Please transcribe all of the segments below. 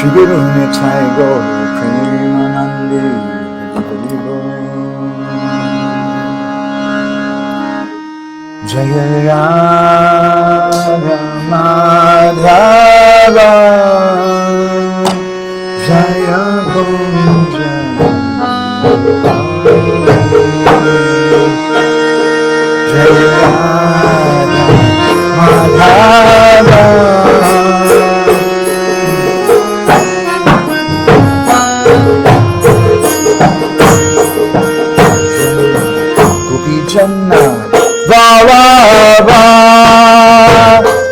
Nitai Gaur Premanandi Jaya Radha Madhava Jaya Kunja Jaya Radha Madhava Janna Vavava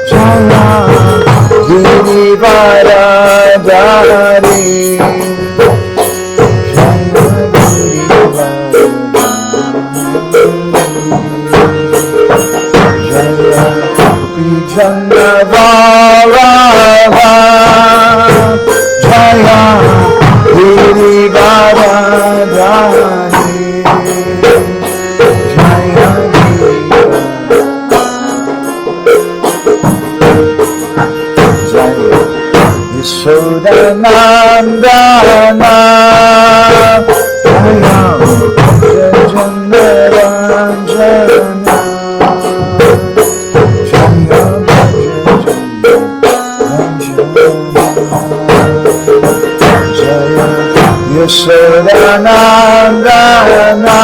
Jaya Girivaradari Jaya Girivaradari Jaya Janna Vavava Jaya Girivaradari Yashodanandana Jaya Jannaranjana Jaya Jaya Yashodanandana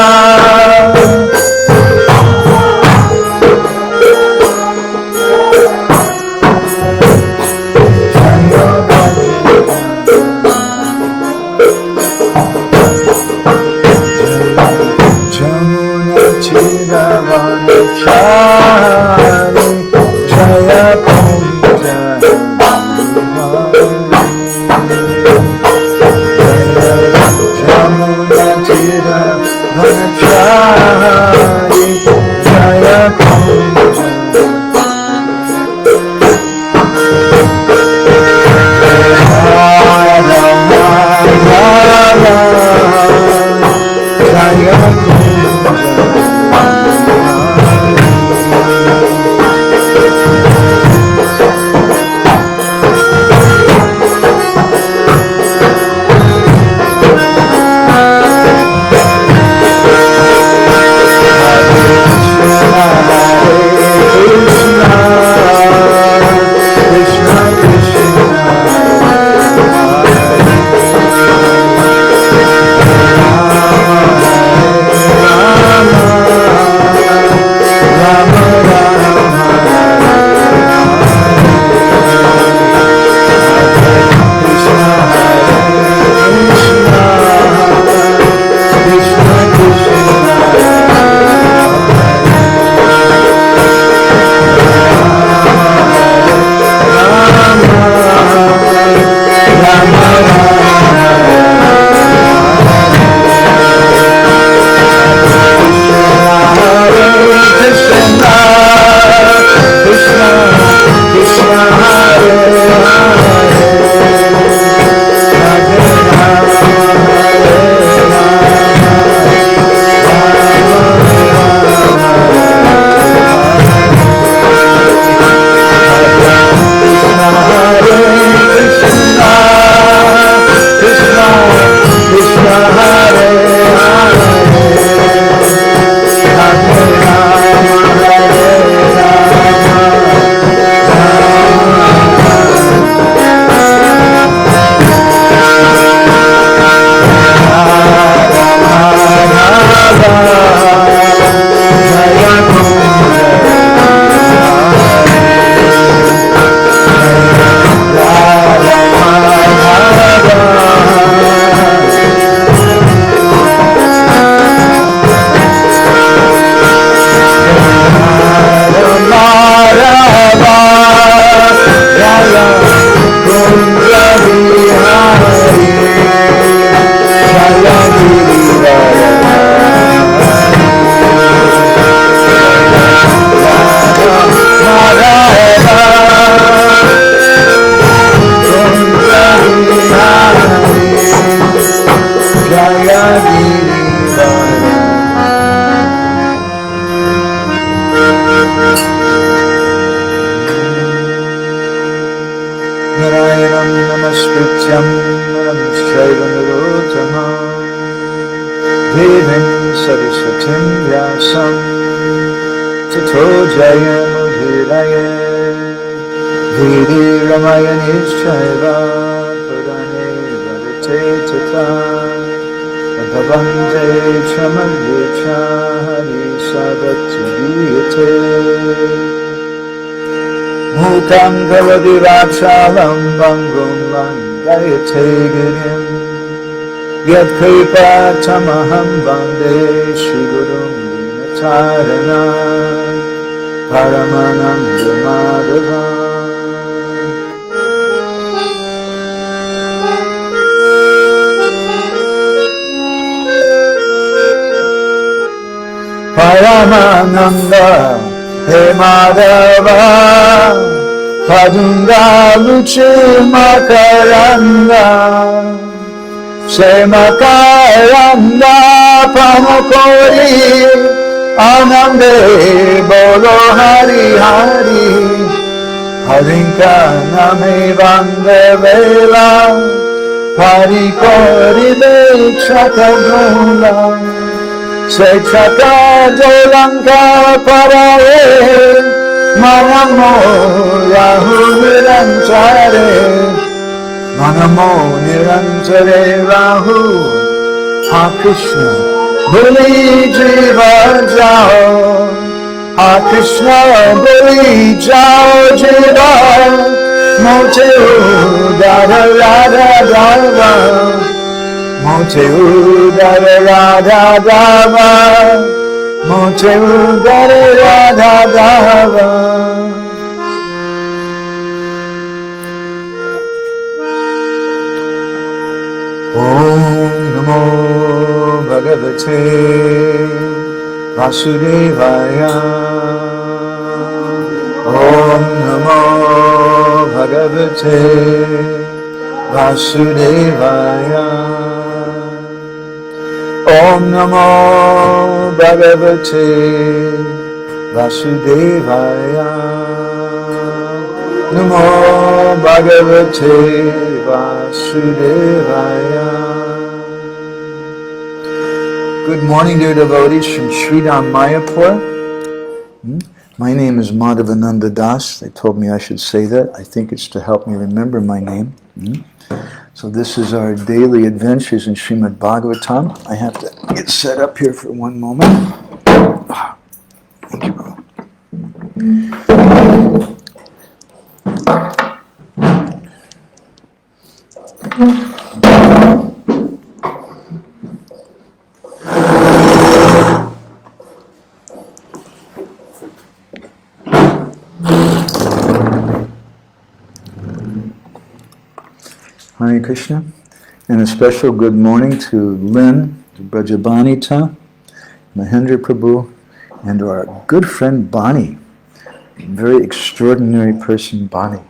Vilaye Vidi Ramayanishchaiva Purane Vadite Tata Bhavante Chamadvicha Hari Sadatvidiyate Mutam Kavadi Vachalam Bangum Langayate Girim Yat Kripa Tamaham Bande Shri Gurum Dinatarana Paramananda Madhava Paramananda He Madhava Padunga Luchi Makaranda Makaranda Pamakori Anande Bolo Hari Hari Harinka Name Vande Vela Parikori Chakadona Se Chakadolanka Paraye Manamo Rahu Niranchare Manamo Niranchare Rahu Ha Krishna Boli Jiva Jao Ha Krishna Boli Jao Jiva Mote Udara Radha Dava Mote Udara Radha Dava Mote Udara Radha Dava Om Namo Bhagavate Vasudevaya Om Namo Bhagavate Vasudevaya Om Namo Bhagavate Vasudevaya Namo Bhagavate Vasudevaya. Good morning, dear devotees from Śrī Mayapur. My name is Madhavananda Das. They told me I should say that. I think it's to help me remember my name. So this is our daily adventures in Srimad Bhagavatam. I have to get set up here for one moment. Thank you. Hare Krishna, and a special good morning to Lynn, to Brajabanita, Mahendra Prabhu, and to our good friend Bonnie, a very extraordinary person, Bonnie.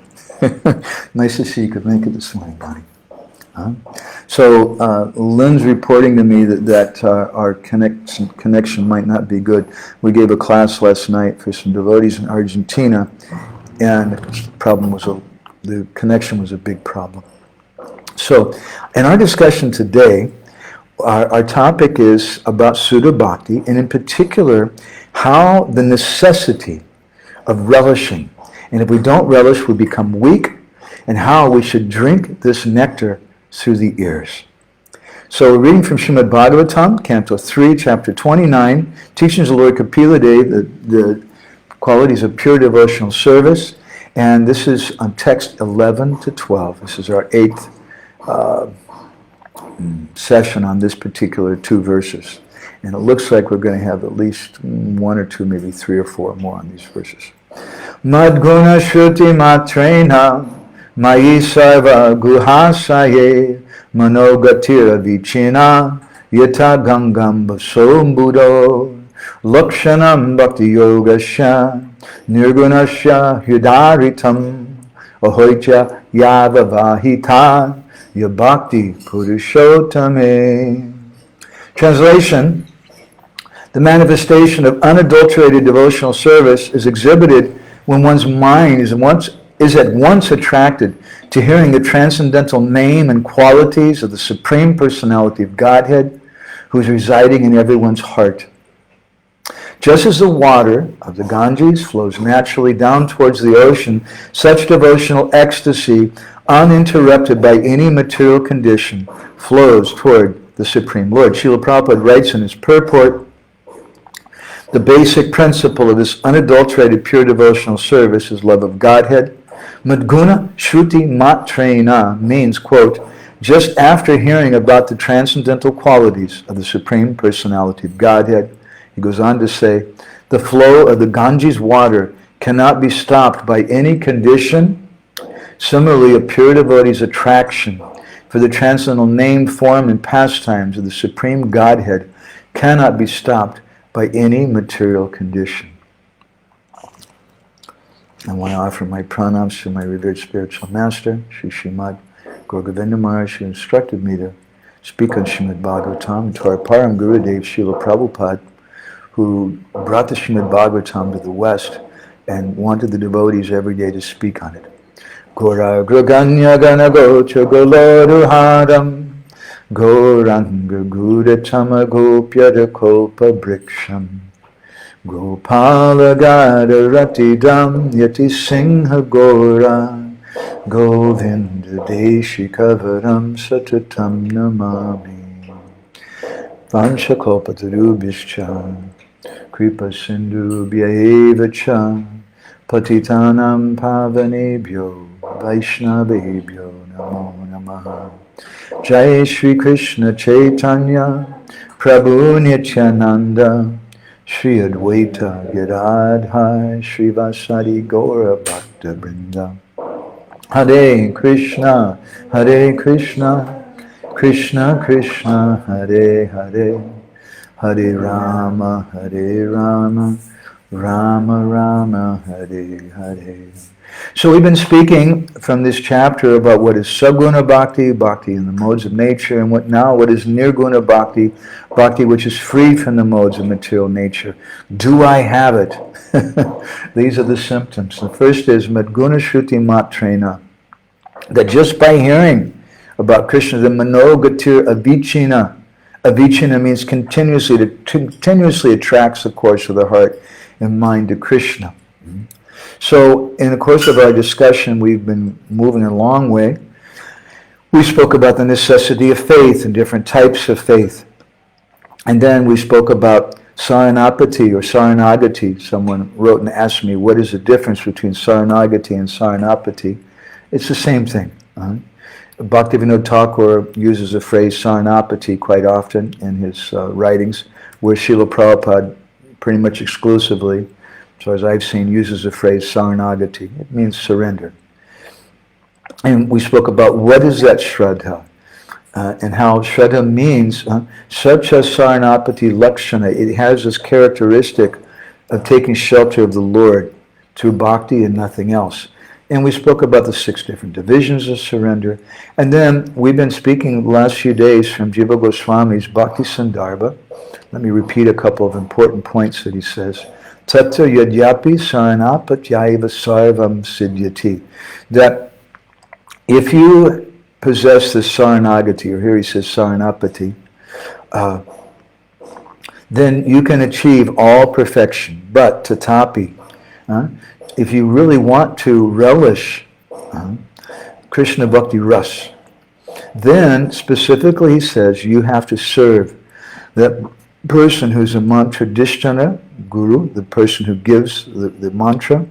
Nice to see you could make it this morning, Bonnie. So Lynn's reporting to me that our connection might not be good. We gave a class last night for some devotees in Argentina, and the connection was a big problem. So, in our discussion today, our topic is about Suddha Bhakti, and in particular, how the necessity of relishing, and if we don't relish, we become weak, and how we should drink this nectar through the ears. So, we're reading from Srimad Bhagavatam, Canto 3, Chapter 29, Teachings of Lord Kapila Dev, the qualities of pure devotional service, and this is on text 11 to 12. This is our 8th session on this particular 2 verses. And it looks like we're going to have at least 1 or 2, maybe 3 or 4 more on these verses. Madguna shruti matrena mayi sarva guhasaye manogatira vichina yata gangam basombudo lakshanam bhakti yogasya nirgunasya hridaritam ahoitya yavavahita Yabhakti Purushottame. Translation: the manifestation of unadulterated devotional service is exhibited when one's mind is at once attracted to hearing the transcendental name and qualities of the Supreme Personality of Godhead, who is residing in everyone's heart. Just as the water of the Ganges flows naturally down towards the ocean, such devotional ecstasy, uninterrupted by any material condition, flows toward the Supreme Lord. Srila Prabhupada writes in his purport, the basic principle of this unadulterated pure devotional service is love of Godhead. Madguna Shruti Matrena means, quote, just after hearing about the transcendental qualities of the Supreme Personality of Godhead, he goes on to say, the flow of the Ganges water cannot be stopped by any condition. Similarly, a pure devotee's attraction for the transcendental name, form, and pastimes of the Supreme Godhead cannot be stopped by any material condition. I want to offer my pranams to my revered spiritual master, Sri Srimad Gaur Govinda Maharaj, who instructed me to speak on Srimad Bhagavatam, to our Param Gurudev, Srila Prabhupada, who brought the Srimad Bhagavatam to the West and wanted the devotees every day to speak on it. Gora Graganya Ganagocha Goloruhadam Gauranga Gudatama Gopyada Kopa Briksham Gopala Gada Ratidam Yati Singha Gora Govinda Deshikavaram Satatam Namami Vanshakopatarubhischa Kripa Sindhu Bhyaevacha Patitanam Pavanebhyo Vaishnavebhyo Namo Namaha Jai Śrī Krishna Caitanya Prabhu Nityananda Shri Advaita Gadadhar Srivasadi Gaura Bhakta Vrinda Hare Krishna Krishna Krishna Hare Hare Hare Rama Rama Rama Hare Hare. So we've been speaking from this chapter about what is Saguna Bhakti, Bhakti in the modes of nature, and what is Nirguna Bhakti, Bhakti which is free from the modes of material nature. Do I have it? These are the symptoms. The first is Madguna Shruti Matrena, that just by hearing about Krishna, the Manogatir Avichina. Avichina means continuously attracts the course of the heart and mind to Krishna. So in the course of our discussion, we've been moving a long way. We spoke about the necessity of faith and different types of faith. And then we spoke about Saranapati or Saranagati. Someone wrote and asked me, what is the difference between Saranagati and Saranapati? It's the same thing. Bhaktivinoda Thakur uses the phrase Saranapati quite often in his writings, where Srila Prabhupada pretty much exclusively, as far as I've seen, uses the phrase Saranagati. It means surrender. And we spoke about what is that Shraddha, and how Shraddha means Sacha Saranapati Lakshana. It has this characteristic of taking shelter of the Lord through bhakti and nothing else. And we spoke about the 6 different divisions of surrender. And then we've been speaking the last few days from Jiva Goswami's Bhakti Sandarbha. Let me repeat a couple of important points that he says. Tata yadyapi saranapatyaiva sarvam siddhyati. That if you possess the saranagati, or here he says saranapati, then you can achieve all perfection. But tatapi, if you really want to relish Krishna Bhakti Ras, then specifically he says you have to serve that person who's a mantra dhisthana guru, the person who gives the mantra,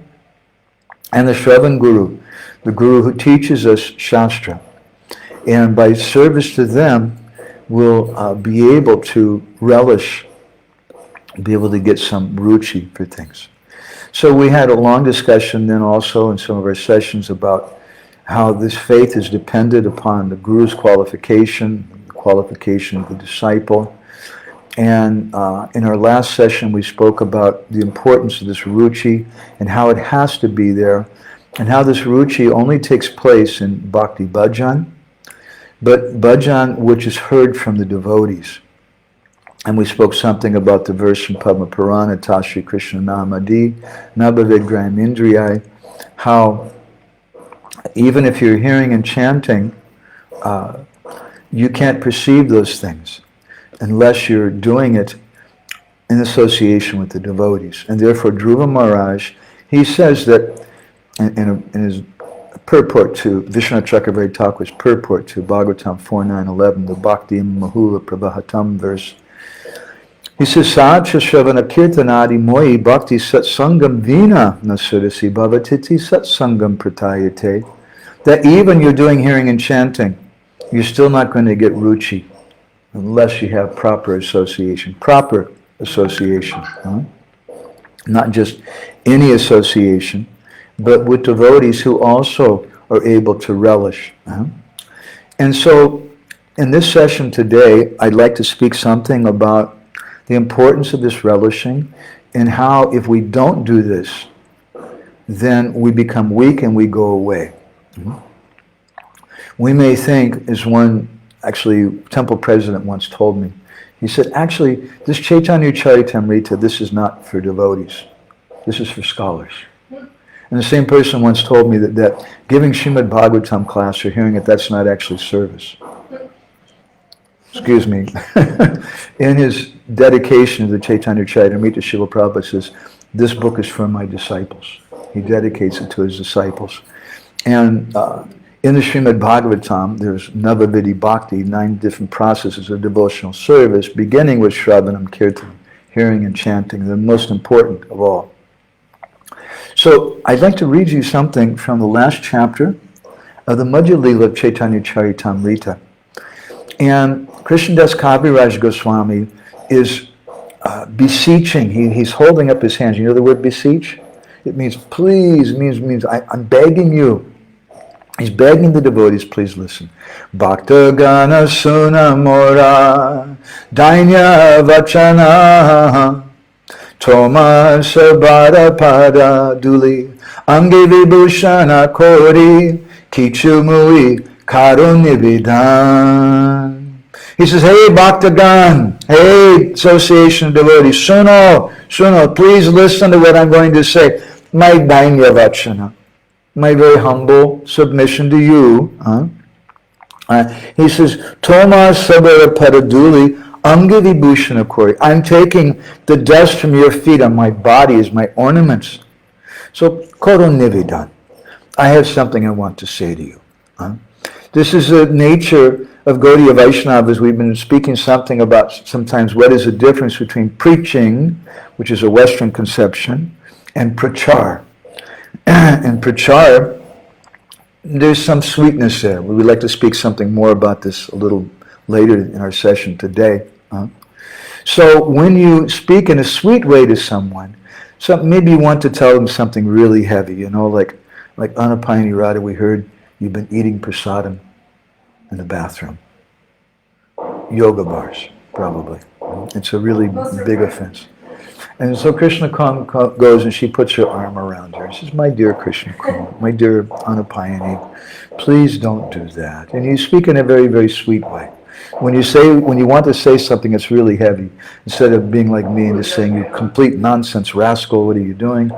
and the Shravan guru, the guru who teaches us Shastra. And by service to them, we'll be able to relish, be able to get some ruchi for things. So we had a long discussion then also in some of our sessions about how this faith is dependent upon the guru's qualification, the qualification of the disciple. And in our last session we spoke about the importance of this ruchi and how it has to be there, and how this ruchi only takes place in bhakti bhajan, but bhajan which is heard from the devotees. And we spoke something about the verse from Padma Purana, Tasri Krishna Namadi, Nabhavidgram Indriyai, how even if you're hearing and chanting, you can't perceive those things unless you're doing it in association with the devotees. And therefore Dhruva Maharaj, he says that in his purport to Vishwanath Chakravarti Thakur's purport to Bhagavatam 4.9.11, the Bhakti Mahula Prabhahatam verse, he says, Sadhya Shravana Kirtanadi Moyi Bhakti Satsangam Vina Nasudasi Bhavatiti Satsangam Pratayate. That even you're doing hearing and chanting, you're still not going to get ruchi unless you have proper association. Proper association. Not just any association, but with devotees who also are able to relish. And so, in this session today, I'd like to speak something about the importance of this relishing and how if we don't do this, then we become weak and we go away. We may think, as one actually temple president once told me, he said, actually, this Caitanya-caritāṁṛta, this is not for devotees. This is for scholars. And the same person once told me that giving Srimad Bhagavatam class or hearing it, that's not actually service. Excuse me. In his dedication to the Caitanya-caritāṁṛta, Srila Prabhupada says, this book is for my disciples. He dedicates it to his disciples. And in the Srimad Bhagavatam, there's Navavidi Bhakti, 9 different processes of devotional service, beginning with Shravanam Kirtan, hearing and chanting, the most important of all. So I'd like to read you something from the last chapter of the madhya-līlā of Caitanya-caritāṁṛta. And Krishnadas Kaviraj Goswami is beseeching. He's holding up his hands. You know the word beseech? It means please, means I'm begging you. He's begging the devotees, please listen. Bhakta gana suna mora dainya vachana Toma sabara pada duli angi vibhushana kori kichu mui karunividhan. He says, hey Bhaktagan, hey association of devotees, Suno, please listen to what I'm going to say. My dainya vachana, my very humble submission to you. He says, Toma sabara pada duli Angadi Bhushana Kori. I'm taking the dust from your feet on my body as my ornaments. So, Koro Nivedan. I have something I want to say to you. This is the nature of Gaudiya Vaishnavas. We've been speaking something about sometimes what is the difference between preaching, which is a Western conception, and prachar. And prachar, there's some sweetness there. We would like to speak something more about this a little later in our session today. So when you speak in a sweet way to someone, maybe you want to tell them something really heavy, like Anapayani Radha, we heard you've been eating prasadam in the bathroom. Yoga bars, probably. It's a really big offense. And so Krishna goes and she puts her arm around her and says, my dear Krishna, my dear Anapayani, please don't do that. And you speak in a very, very sweet way. When you want to say something that's really heavy, instead of being like me and just saying, you complete nonsense rascal, what are you doing?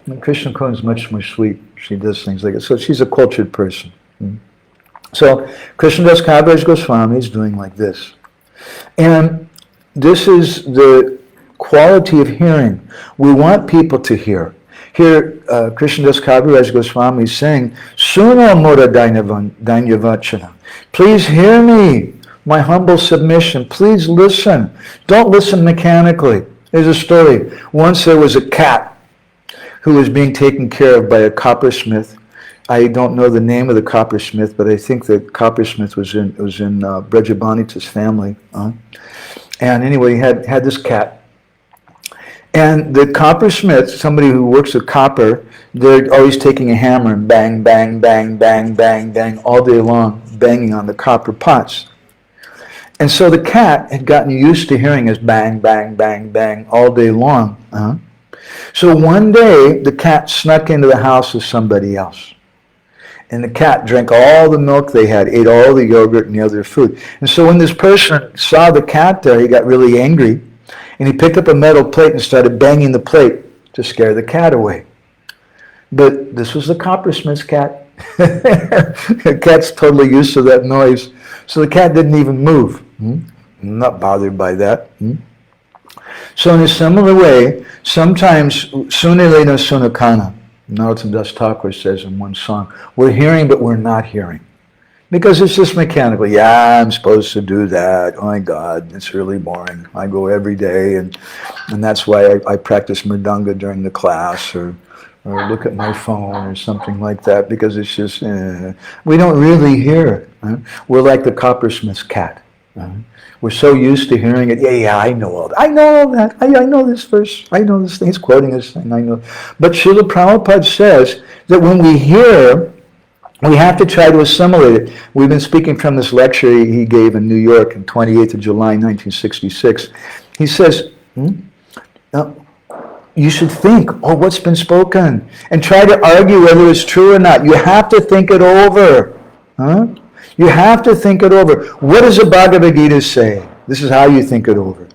And Krishna is much more sweet. She does things like that. So she's a cultured person. So Krishnadas Kaviraj Goswami is doing like this. And this is the quality of hearing. We want people to hear. Here, Krishnadas Kaviraj Goswami is saying, Suna mora dainyavachana. Please hear me. My humble submission. Please listen. Don't listen mechanically. There's a story. Once there was a cat who was being taken care of by a coppersmith. I don't know the name of the coppersmith, but I think the coppersmith was in Brajabhanita's family. And anyway, he had this cat. And the coppersmith, somebody who works with copper, they're always taking a hammer and bang, bang, bang, bang, bang, bang, all day long, banging on the copper pots. And so the cat had gotten used to hearing us bang, bang, bang, bang all day long. So one day, the cat snuck into the house of somebody else. And the cat drank all the milk they had, ate all the yogurt and the other food. And so when this person saw the cat there, he got really angry. And he picked up a metal plate and started banging the plate to scare the cat away. But this was the coppersmith's cat. The cat's totally used to that noise. So the cat didn't even move. Not bothered by that. So in a similar way, sometimes Sunilena Sunakana, Narottam Das Thakur says in one song, we're hearing but we're not hearing. Because it's just mechanical. Yeah, I'm supposed to do that. Oh my God, it's really boring. I go every day, and that's why I practice mridanga during the class, or look at my phone or something like that, because it's just, we don't really hear. We're like the coppersmith's cat. We're so used to hearing it. Yeah, I know all that. I know all that. I know this verse. I know this thing. He's quoting this thing. I know. But Srila Prabhupada says that when we hear, we have to try to assimilate it. We've been speaking from this lecture he gave in New York on 28th of July, 1966. He says, you should think, what's been spoken? And try to argue whether it's true or not. You have to think it over. You have to think it over. What does the Bhagavad Gita say? This is how you think it over.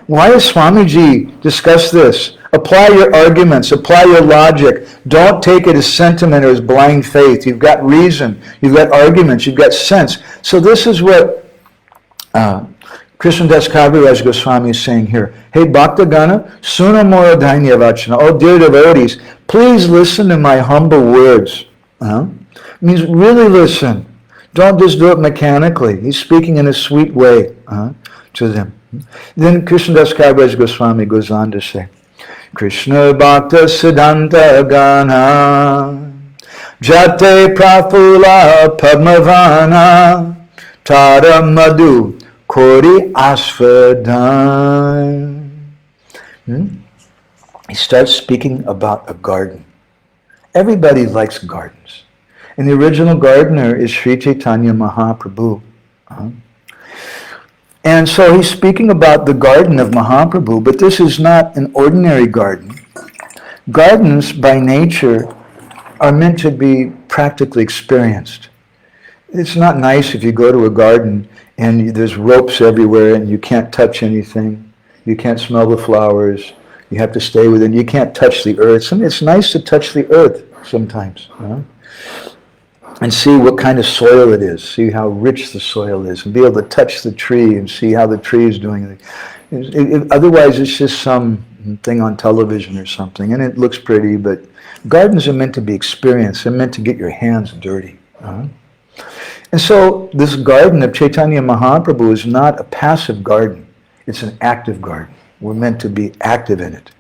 Why does Swamiji discuss this? Apply your arguments, apply your logic. Don't take it as sentiment or as blind faith. You've got reason, you've got arguments, you've got sense. So this is what Krishnadas Kaviraj Goswami is saying here. Hey Bhaktagana, Suna Mora Dainya Vachana. Oh dear devotees, please listen to my humble words. It means really listen. Don't just do it mechanically. He's speaking in a sweet way to them. Then Krishnadas Kaviraj Goswami goes on to say, Krishna Bhakta Siddhanta Gana Jate Prafula Padmavana Tara Madhu Kori Asvadan. He starts speaking about a garden. Everybody likes gardens. And the original gardener is Śrī Caitanya Mahāprabhu. And so he's speaking about the garden of Mahaprabhu, but this is not an ordinary garden. Gardens, by nature, are meant to be practically experienced. It's not nice if you go to a garden and there's ropes everywhere and you can't touch anything. You can't smell the flowers. You have to stay within. You can't touch the earth. It's nice to touch the earth sometimes. And see what kind of soil it is, see how rich the soil is, and be able to touch the tree and see how the tree is doing. Otherwise, it's just some thing on television or something, and it looks pretty, but gardens are meant to be experienced. They're meant to get your hands dirty. And so this garden of Caitanya Mahaprabhu is not a passive garden. It's an active garden. We're meant to be active in it.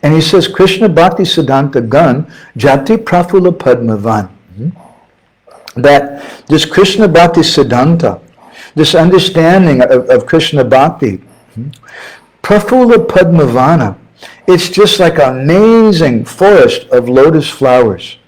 And he says, Krishna Bhakti Siddhanta Gan Jati Prafula Padmavan. That this Krishna Bhakti Siddhanta, this understanding of Krishna Bhakti, Prafula Padmavana, it's just like an amazing forest of lotus flowers.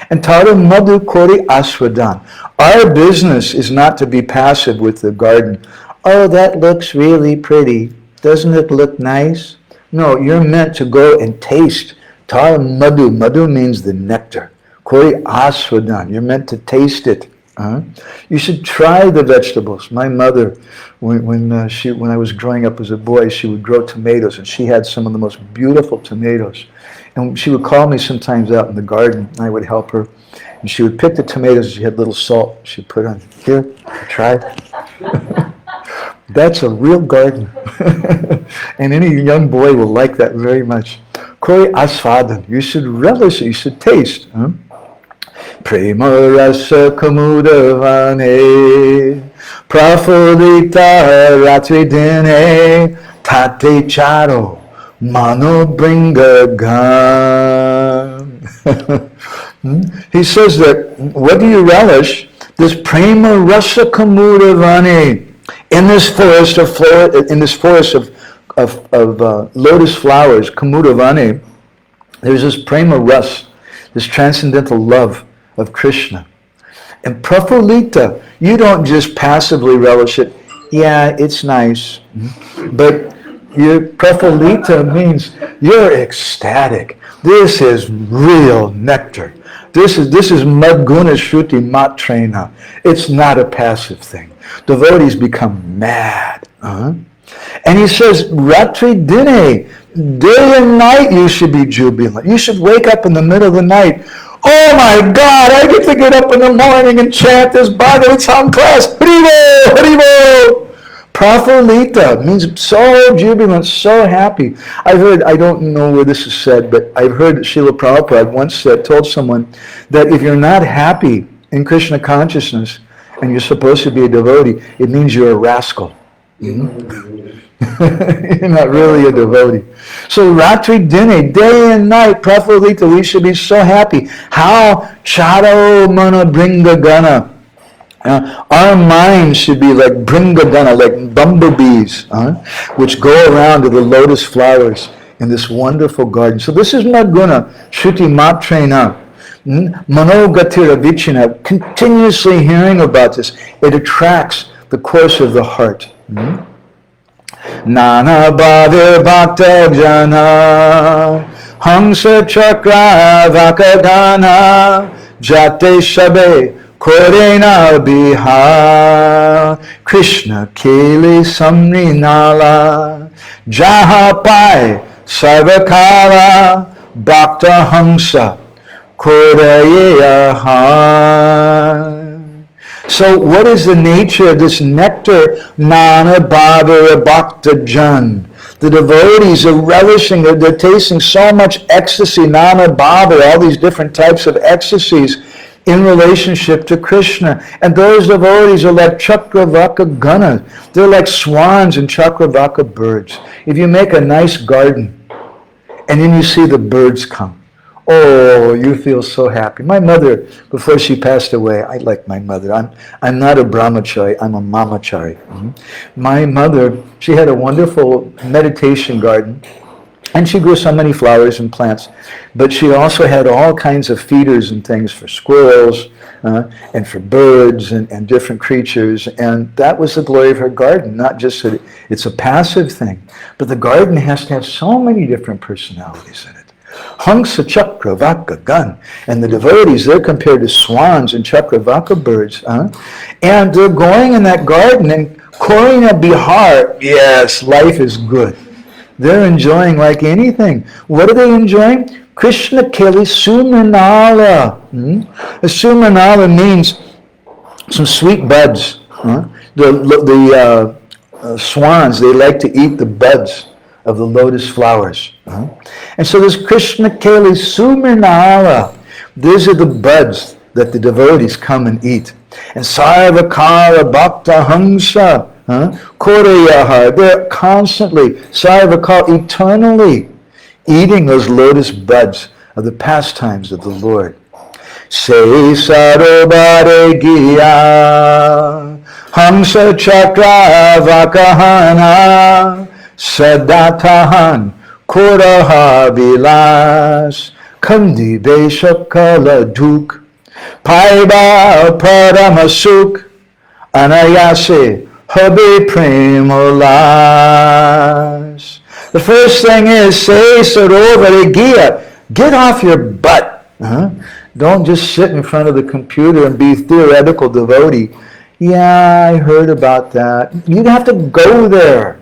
And Tara Madhu Kori Aswadan. Our business is not to be passive with the garden. Oh, that looks really pretty. Doesn't it look nice? No, you're meant to go and taste. Tara Madhu. Madhu means the nectar. Kori Aswadan. You're meant to taste it. You should try the vegetables. My mother, when I was growing up as a boy, she would grow tomatoes, and she had some of the most beautiful tomatoes. And she would call me sometimes out in the garden, and I would help her. And she would pick the tomatoes. She had little salt. She'd put on, here, try it. That's a real garden. And any young boy will like that very much. Kori Aswadan. You should relish it. You should taste. Prema rasa kamudavane prafulita ratri dine tate charo mano bringa gan. He says that, what do you relish? This prema rasa kamudavane, in this forest of lotus flowers, kamudavane, there's this prema ras, this transcendental love of Krishna. And prafulita, you don't just passively relish it. Yeah, it's nice. But your prafulita means you're ecstatic. This is real nectar. This is madguna shruti matrena. It's not a passive thing. Devotees become mad. And he says, ratri dine, day and night you should be jubilant. You should wake up in the middle of the night. Oh my God, I get to get up in the morning and chant this Bhagavatam class. Haribo, Haribo. Prafulita means so jubilant, so happy. I've heard, I don't know where this is said, but I've heard Srila Prabhupada once told someone that if you're not happy in Krishna consciousness and you're supposed to be a devotee, it means you're a rascal. You're not really a devotee. So Ratri Dine, day and night, Prafulita, we should be so happy. How Charo Mana Bringa Gana. Our minds should be like Bringagana, like bumblebees, which go around to the lotus flowers in this wonderful garden. So this is Madguna, Shruti Matrena, Manogatira Vichina, continuously hearing about this. It attracts the course of the heart. Nana Bhavir Bhakta Jana, Hamsa Chakra Vakadana, Jate Shabe, Korena Bihar, Krishna Keli Samri Nala, Jaha Pai Sarvakara, Bhakta Hamsa, Korayaha. So what is the nature of this nectar? Nana Bhavira Bhakta Jan. The devotees are relishing, they're tasting so much ecstasy, Nana Bhavira, all these different types of ecstasies in relationship to Krishna. And those devotees are like Chakravaka Gana. They're like swans and Chakravaka birds. If you make a nice garden and then you see the birds come, oh, you feel so happy. My mother, before she passed away, I like my mother. I'm not a brahmachari, I'm a mamachari. My mother, she had a wonderful meditation garden. And she grew so many flowers and plants. But she also had all kinds of feeders and things for squirrels and for birds and different creatures. And that was the glory of her garden. Not just that it's a passive thing, but the garden has to have so many different personalities in it. Hamsa Chakravaka Gan. And the devotees, they're compared to swans and Chakravaka birds. And they're going in that garden and Korina Bihar, yes, life is good. They're enjoying like anything. What are they enjoying? Krishna Keli Sumanala. The Sumanala means some sweet buds. The swans, they like to eat the buds of the lotus flowers. And so this Krishna Keli Sumanala, these are the buds that the devotees come and eat. And Sarvakara Bhakta Hamsa, Korayaha, they're constantly, Sarvakara, eternally eating those lotus buds of the pastimes of the Lord. Say Sarobhare Giya, Hamsa Chakra Vakahana, Sadatahan, Koraha Vilas, Kandi Beshakala Duk, Paiba Paramasuk, Anayase, Habe Premolas. The first thing is, say Sarovare Giya, get off your butt. Don't just sit in front of the computer and be theoretical devotee. Yeah, I heard about that. You have to go there.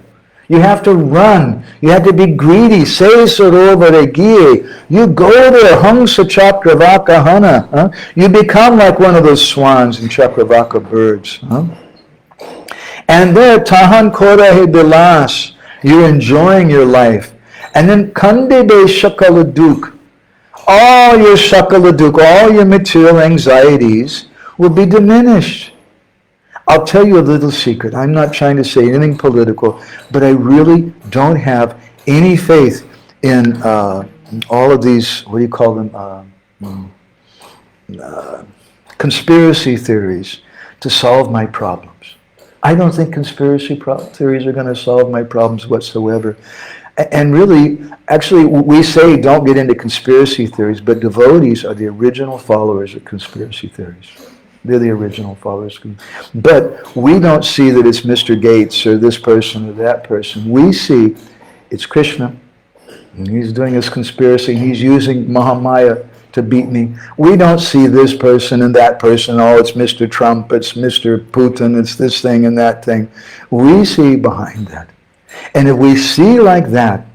You have to run. You have to be greedy. Say Sarovare Giya. You go there. Hamsa Chakravaka Hana. You become like one of those swans and Chakravaka birds. And there, Tahan Korahe Bilas. You're enjoying your life. And then Kandebe Shakaladuk. All your Shakaladuk, all your material anxieties will be diminished. I'll tell you a little secret. I'm not trying to say anything political, but I really don't have any faith in all of these, what do you call them, conspiracy theories to solve my problems. I don't think conspiracy theories are going to solve my problems whatsoever. And really, actually, we say don't get into conspiracy theories, but devotees are the original followers of conspiracy theories. They're the original followers. But we don't see that it's Mr. Gates or this person or that person. We see it's Krishna. And he's doing his conspiracy. He's using Mahamaya to beat me. We don't see this person and that person. Oh, it's Mr. Trump, it's Mr. Putin, it's this thing and that thing. We see behind that. And if we see like that,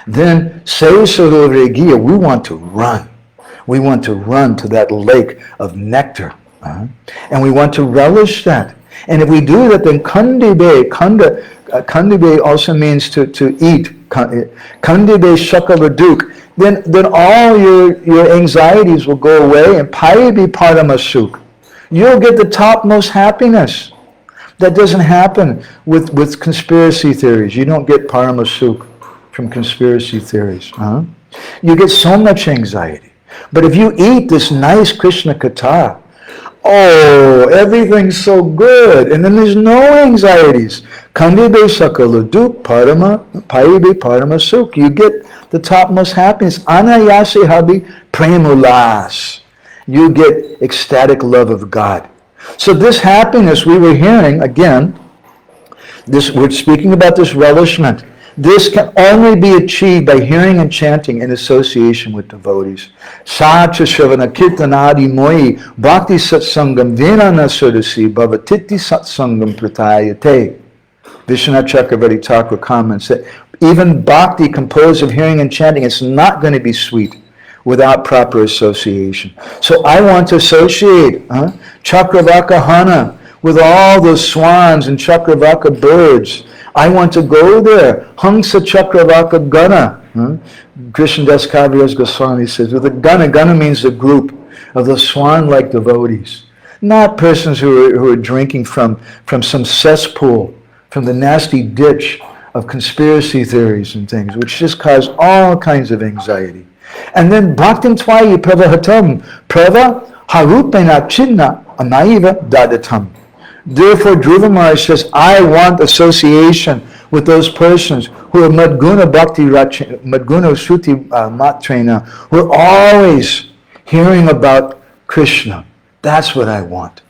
then say Sarovare Giya, we want to run. We want to run to that lake of nectar. And we want to relish that. And if we do that, then kandibe also means to eat. Kandibe shakaladuk. Then all your anxieties will go away, and payabi paramasuk. You'll get the topmost happiness. That doesn't happen with conspiracy theories. You don't get paramasuk from conspiracy theories. You get so much anxiety. But if you eat this nice Krishna Katha, oh, everything's so good. And then there's no anxieties. Kandibe sakaladuk payabi paramasuk. You get the topmost happiness. Anayase habi premulas. You get ecstatic love of God. So this happiness we were hearing, again, we're speaking about this relishment. This can only be achieved by hearing and chanting in association with devotees. Sacha Shavana Kirtanadi Moyi Bhakti Satsangam Vinana Sudasi Bhavatiti Satsangam Pratayate. Vishwanath Chakravarti Thakur comments that even bhakti composed of hearing and chanting, it's not going to be sweet without proper association. So I want to associate Chakravaka Hana with all those swans and Chakravaka birds. I want to go there. Hamsa Chakravaka Gana. Krishnadas Kaviraj Goswami says, with the Gana means the group of the swan-like devotees. Not persons who are drinking from some cesspool, from the nasty ditch of conspiracy theories and things, which just cause all kinds of anxiety. And then Bhaktin Twayi Pravahatam Prava Harupena Chinna Anaiva Dadatam. Therefore, Dhruva Maharaj says, I want association with those persons who are Madguna Bhakti Madguna Shruti Matrena, who are always hearing about Krishna. That's what I want.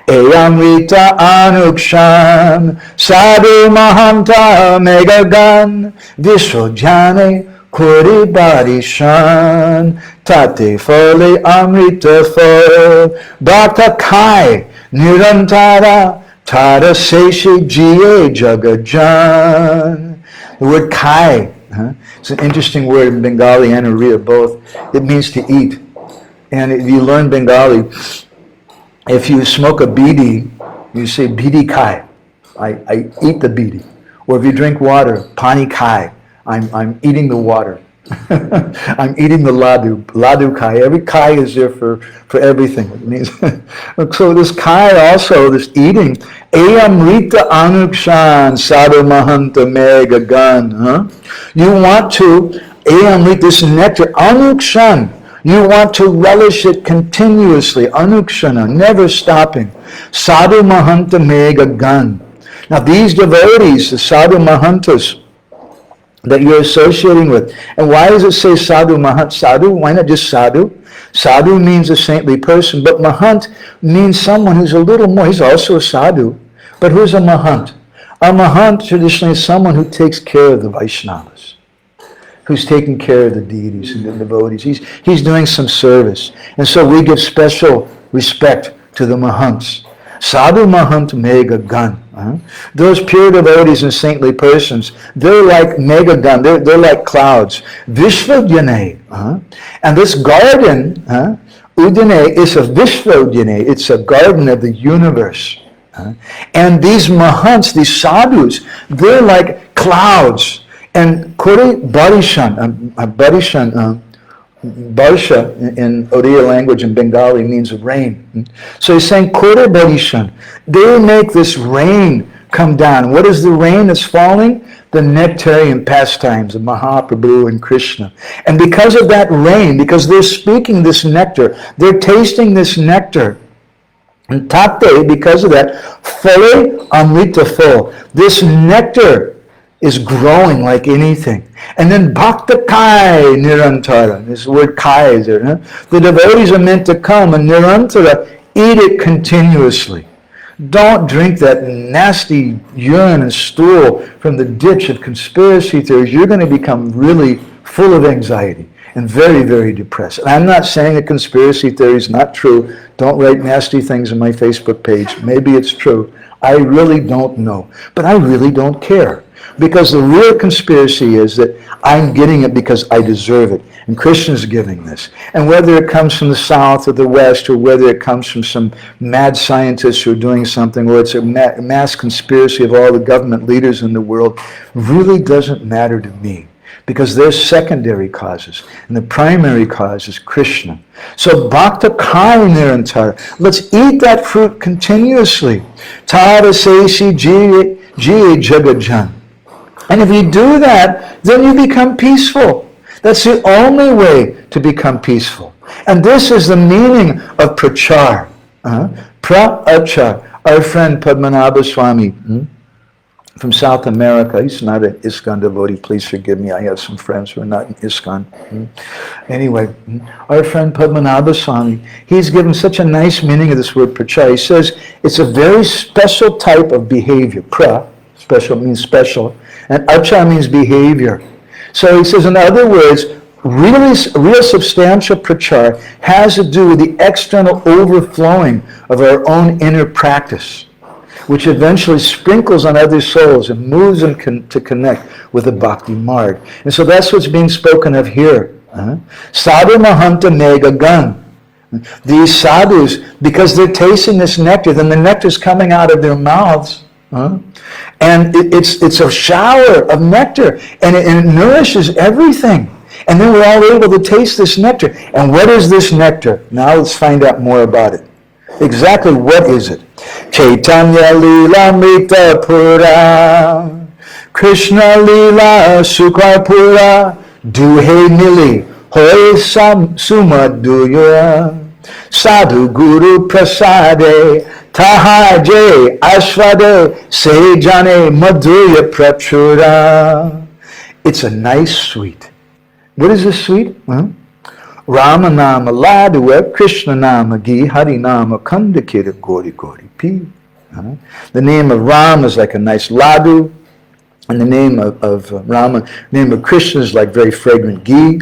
Eyamrita Anukshan Sadhu Mahanta Megagan Vishwajane Kuri Barishan Tate Fole Amrita Fol Bhakta Kai Nirantara Tara Seshi Jiye Jagajan. The word Kai, it's an interesting word in Bengali and Oriya both. It means to eat. And if you learn Bengali, if you smoke a bidi, you say bidi kai. I eat the bidi. Or if you drink water, pani kai. I'm eating the water. I'm eating the ladu kai. Every kai is there for everything. It means so this kai also, this eating, ayamrita anukshan sadhu mahanta mega gan. You want to ayamrita, this nectar, anukshan. You want to relish it continuously, anukshana, never stopping. Sadhu mahanta mega gan. Now these devotees, the sadhu mahantas, that you're associating with. And why does it say sadhu, mahant? Sadhu, why not just sadhu? Sadhu means a saintly person, but mahant means someone who's a little more. He's also a sadhu, but who's a mahant? A mahant traditionally is someone who takes care of the Vaishnavas, who's taking care of the deities and the devotees. He's doing some service. And so we give special respect to the mahants. Sadhu mahant mega gan. Those pure devotees and saintly persons, they're like mega gan, they're like clouds. Vishvadyane. And this garden, Udane, is a Vishvadyane, it's a garden of the universe. And these mahants, these sadhus, they're like clouds. And Kore Barishan, Barsha in Oriya language and Bengali means rain. So he's saying Kore Barishan, they make this rain come down. What is the rain that's falling? The nectarian pastimes of Mahaprabhu and Krishna. And because of that rain, because they're speaking this nectar, they're tasting this nectar, and tate, because of that, fole amrita fol. This nectar is growing like anything. And then bhakta kai nirantara. This word kai is there. The devotees are meant to come and nirantara, eat it continuously. Don't drink that nasty urine and stool from the ditch of conspiracy theories. You're going to become really full of anxiety and very, very depressed. And I'm not saying a conspiracy theory is not true. Don't write nasty things on my Facebook page. Maybe it's true. I really don't know. But I really don't care. Because the real conspiracy is that I'm getting it because I deserve it. And Krishna's giving this. And whether it comes from the South or the West, or whether it comes from some mad scientists who are doing something, or it's a mass conspiracy of all the government leaders in the world, really doesn't matter to me. Because there's secondary causes. And the primary cause is Krishna. So bhakta khai nirantara. Let's eat that fruit continuously. Tada seshi jiye jagajan. And if you do that, then you become peaceful. That's the only way to become peaceful. And this is the meaning of prachar. Pra-achar. Our friend Padmanabha Swami from South America, he's not an ISKCON devotee, please forgive me, I have some friends who are not in ISKCON. Anyway, our friend Padmanabha Swami, he's given such a nice meaning of this word prachar. He says it's a very special type of behavior. Pra, special means special, and acha means behavior. So he says, in other words, real substantial prachar has to do with the external overflowing of our own inner practice, which eventually sprinkles on other souls and moves them to connect with the bhakti marg. And so that's what's being spoken of here. Sadhu mahanta mega gan. These sadhus, because they're tasting this nectar, then the nectar's coming out of their mouths. And it's a shower of nectar, and it nourishes everything. And then we're all able to taste this nectar. And what is this nectar? Now let's find out more about it. Exactly what is it? Caitanya-caritāṁṛta pura, Krishna-līlā sukha pura, duhe mili hoy sumaduya, sadhu guru prasade, tahaje ashvade, se jane madhya prachura. It's a nice sweet. What is this sweet? Rama nama ladua, Krishna nama gi, Hari nama kandakira gori gori pi. The name of Ram is like a nice ladu, and the name of Rama, name of Krishna is like very fragrant ghee.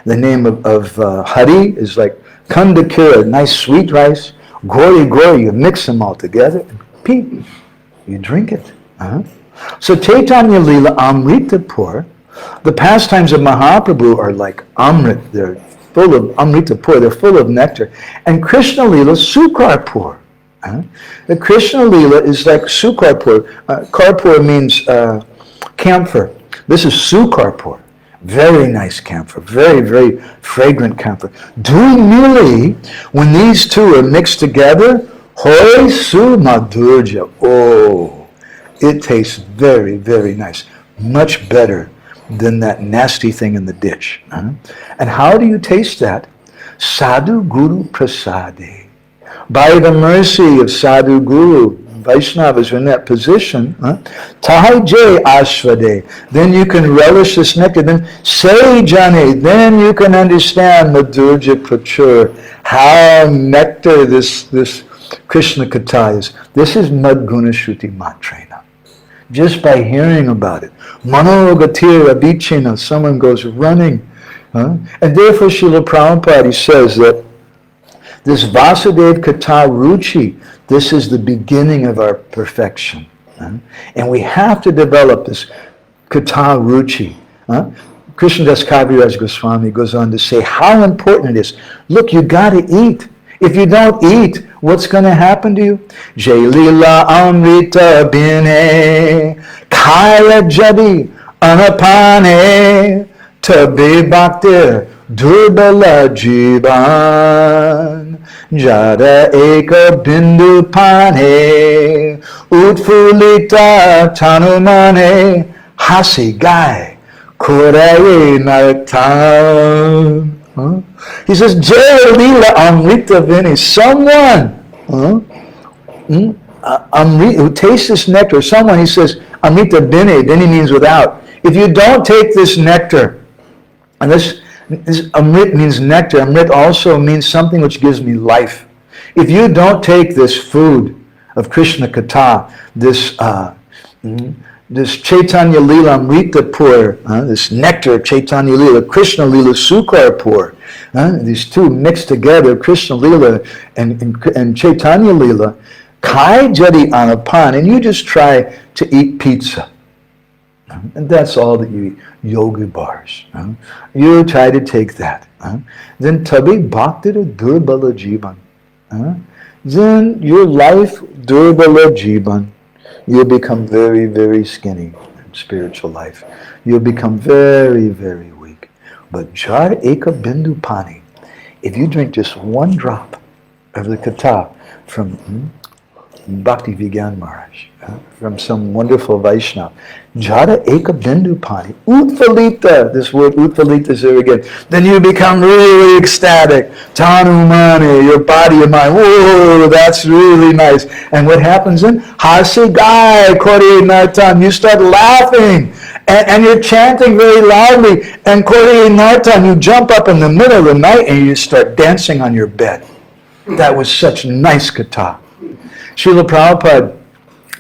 The name of Hari is like kandakira, nice sweet rice. Gori gori, you mix them all together, and pi, you drink it. So Caitanya-līlā Amrita Pur, the pastimes of Mahaprabhu are like Amrit, they're full of Amrita Pur, they're full of nectar. And Krishna-līlā Sukar Pur. The Krishna-līlā is like Sukar Pur. Karpur means camphor. This is Sukar Pur. Very nice camphor, very, very fragrant camphor. Mili, when these two are mixed together, Hoy Su Madhurja. Oh, it tastes very, very nice. Much better than that nasty thing in the ditch. And how do you taste that? Sadhu Guru Prasade. By the mercy of Sadhu Guru, Vaishnavas are in that position. Tahajay Ashvade. Then you can relish this nectar. Then Say Jane. Then you can understand Madhurja Prachur. How nectar this Krishna Katha is. This is Madguna Shruti Matrena. Just by hearing about it. Manogatir Abhichena, someone goes running. And therefore Srila Prabhupada says that this Vasudev Katha Ruchi, this is the beginning of our perfection. And we have to develop this Katha Ruchi. Krishnadas Kaviraj Goswami goes on to say how important it is. Look, you got to eat. If you don't eat, what's going to happen to you? Jailila Amrita Bine Kaya Jadi Anapane Tabe Bhaktir Durbala Jivan Jada Eka Bindu Pane Utfulita Tanumane Hasi Gai Kuraye Nartam. He says, Jailila Amrita Vini, someone who tastes this nectar, someone, he says, Amrita Bine, then he means without. If you don't take this nectar, and this Amrit means nectar, Amrit also means something which gives me life. If you don't take this food of Krishna Katha, this Caitanya-līlā Amrita Pur, this nectar, Caitanya-līlā, Krishna-līlā Sukar Pur, these two mixed together, Krishna-līlā and Caitanya-līlā, Kai Jadi Anapan, and you just try to eat pizza. And that's all that you eat. Yogi bars. You try to take that. Then tabi bhaktira durbala jivan. Then your life, durbala jivan, you'll become very, very skinny in spiritual life. You'll become very, very weak. But jar eka bindu pani, if you drink just one drop of the kata from Bhakti Vigyan Maharaj, from some wonderful Vaishnava, jara eka bindu pani, utvalita, this word utvalita is there again, then you become really ecstatic. Tanu mani, your body, your mind, whoa, that's really nice. And what happens then? Hasigai kori nartan, you start laughing. And you're chanting very loudly, and kori nartan, you jump up in the middle of the night and you start dancing on your bed. That was such nice kata. Srila Prabhupada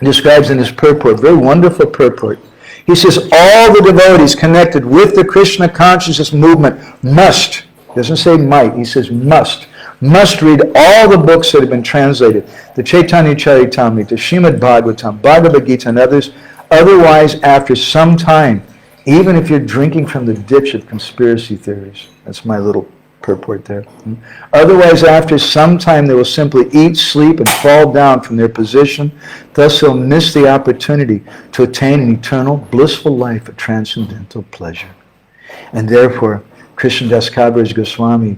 describes in his purport, very wonderful purport. He says all the devotees connected with the Krishna consciousness movement must, doesn't say might, he says must read all the books that have been translated, the Caitanya-caritāṁṛta, the Śrīmad Bhagavatam, Bhagavad Gita, and others. Otherwise, after some time, even if you're drinking from the ditch of conspiracy theories, that's my little purport there. Otherwise, after some time, they will simply eat, sleep, and fall down from their position. Thus, they'll miss the opportunity to attain an eternal, blissful life of transcendental pleasure. And therefore, Krishnadas Kaviraj Goswami,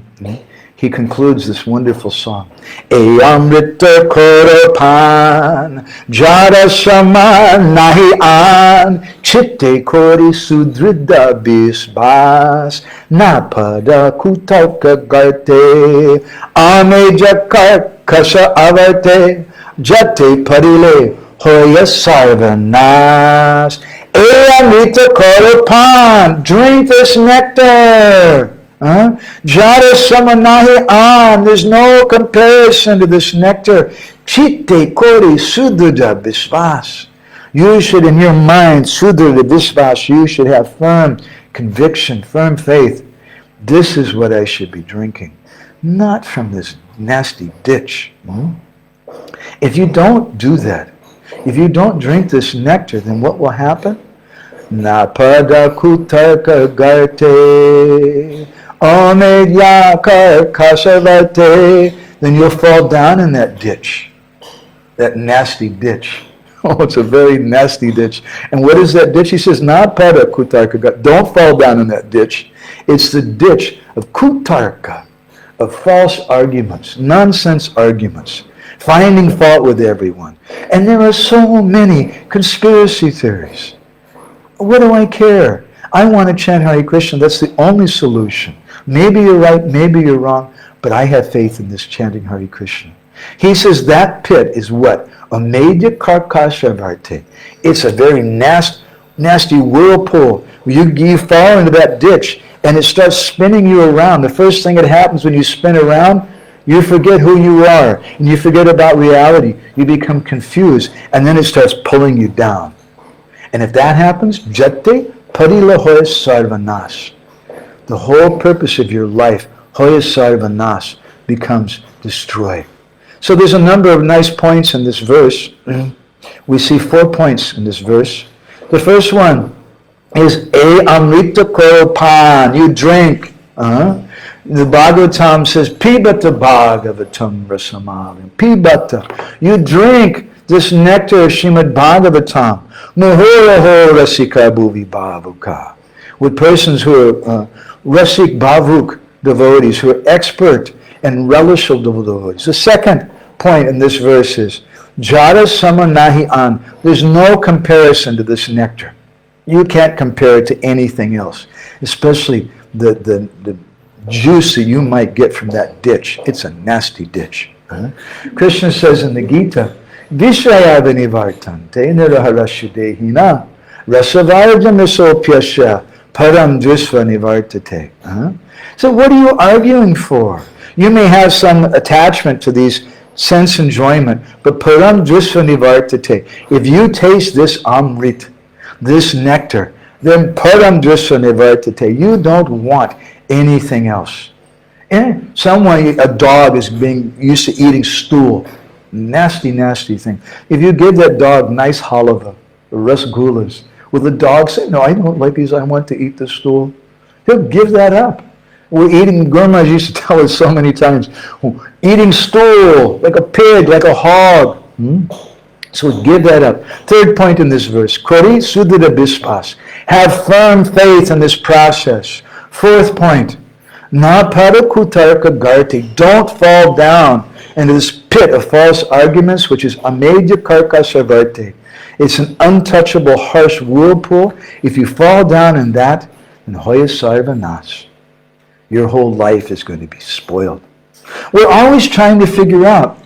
he concludes this wonderful song. Amrita koropan, jara sama nahi an, chitte kori sudrida bisbas, napada kutauka garte, ame jakar kasha avarte, jate parile hoya sarvanas. Amrita koropan, drink this nectar. Jara samanahi an, there's no comparison to this nectar. Chitte kori sudrida visvas. You should, in your mind, sudrida visvas, you should have firm conviction, firm faith. This is what I should be drinking, not from this nasty ditch. If you don't do that, if you don't drink this nectar, then what will happen? Napada kutarka garte. Then you'll fall down in that ditch, that nasty ditch. Oh, it's a very nasty ditch. And what is that ditch? He says, don't fall down in that ditch. It's the ditch of kutarka, of false arguments, nonsense arguments, finding fault with everyone. And there are so many conspiracy theories. What do I care? I want to chant Hare Krishna. That's the only solution. Maybe you're right, maybe you're wrong, but I have faith in this chanting Hare Krishna. He says that pit is what? A madhya-līlā. It's a very nasty whirlpool. You fall into that ditch and it starts spinning you around. The first thing that happens when you spin around, you forget who you are and you forget about reality. You become confused and then it starts pulling you down. And if that happens, jate padila hoya sarvanas. The whole purpose of your life, hoya sarvanas, becomes destroyed. So there's a number of nice points in this verse. We see 4 points in this verse. The first one is amrita koropan, you drink. The Bhagavatam says, pibata bhagavatam rasamalim. Pibata, you drink this nectar of Śrīmad Bhagavatam. Muhoraho rasika bhuvi bhavuka. With persons who are rasik bhavuk devotees, who are expert and relishful devotees. The second point in this verse is, jara sama nahi an. There's no comparison to this nectar. You can't compare it to anything else, especially the juice that you might get from that ditch. It's a nasty ditch. Krishna says in the Gita, Vishayavani vartante niraharashudehina rasavarjamisopyasya param drisva nivartate. So what are you arguing for? You may have some attachment to these sense enjoyment, but param drisva nivartate. If you taste this amrit, this nectar, then param drisva nivartate. You don't want anything else. And a dog is being used to eating stool. Nasty, nasty thing. If you give that dog nice halava, rasgullas, Will the dog say, no, I don't like these, I want to eat the stool? He'll give that up. We're eating, Gurmaji used to tell us so many times, eating stool, like a pig, like a hog. So give that up. Third point in this verse, Kori Suddha Bispas. Have firm faith in this process. Fourth point, Na Parakutarka Garti. Don't fall down into this pit of false arguments, which is Amedya Karka Sarvarte. It's an untouchable, harsh whirlpool. If you fall down in that, then Hoya Sarvanas. Your whole life is going to be spoiled. We're always trying to figure out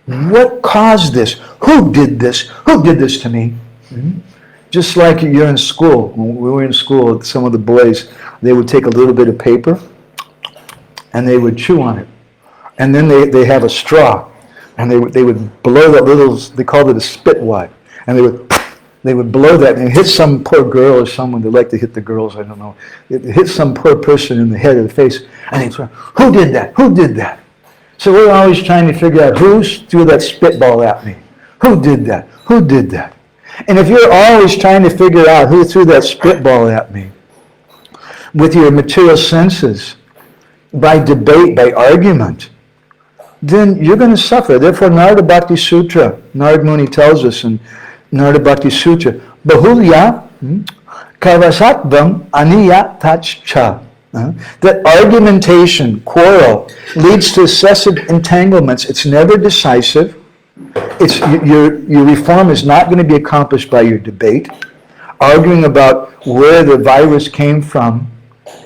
what caused this? Who did this? Who did this to me? Just like you're in school. When we were in school, some of the boys, they would take a little bit of paper and they would chew on it. And then they have a straw and they would blow that little, they called it a spit wad. And they would blow that and hit some poor girl or someone. They like to hit the girls, I don't know. It hit some poor person in the head or the face. And they'd say, who did that? Who did that? So we're always trying to figure out who threw that spitball at me. Who did that? Who did that? And if you're always trying to figure out who threw that spitball at me with your material senses, by debate, by argument, then you're going to suffer. Therefore, Narada Bhakti Sutra, Narad Muni tells us in Narada Bhakti Sutra, Bahulya Kavasatvam Aniya Tachcha. That argumentation, quarrel, leads to excessive entanglements. It's never decisive. Your reform is not going to be accomplished by your debate. Arguing about where the virus came from,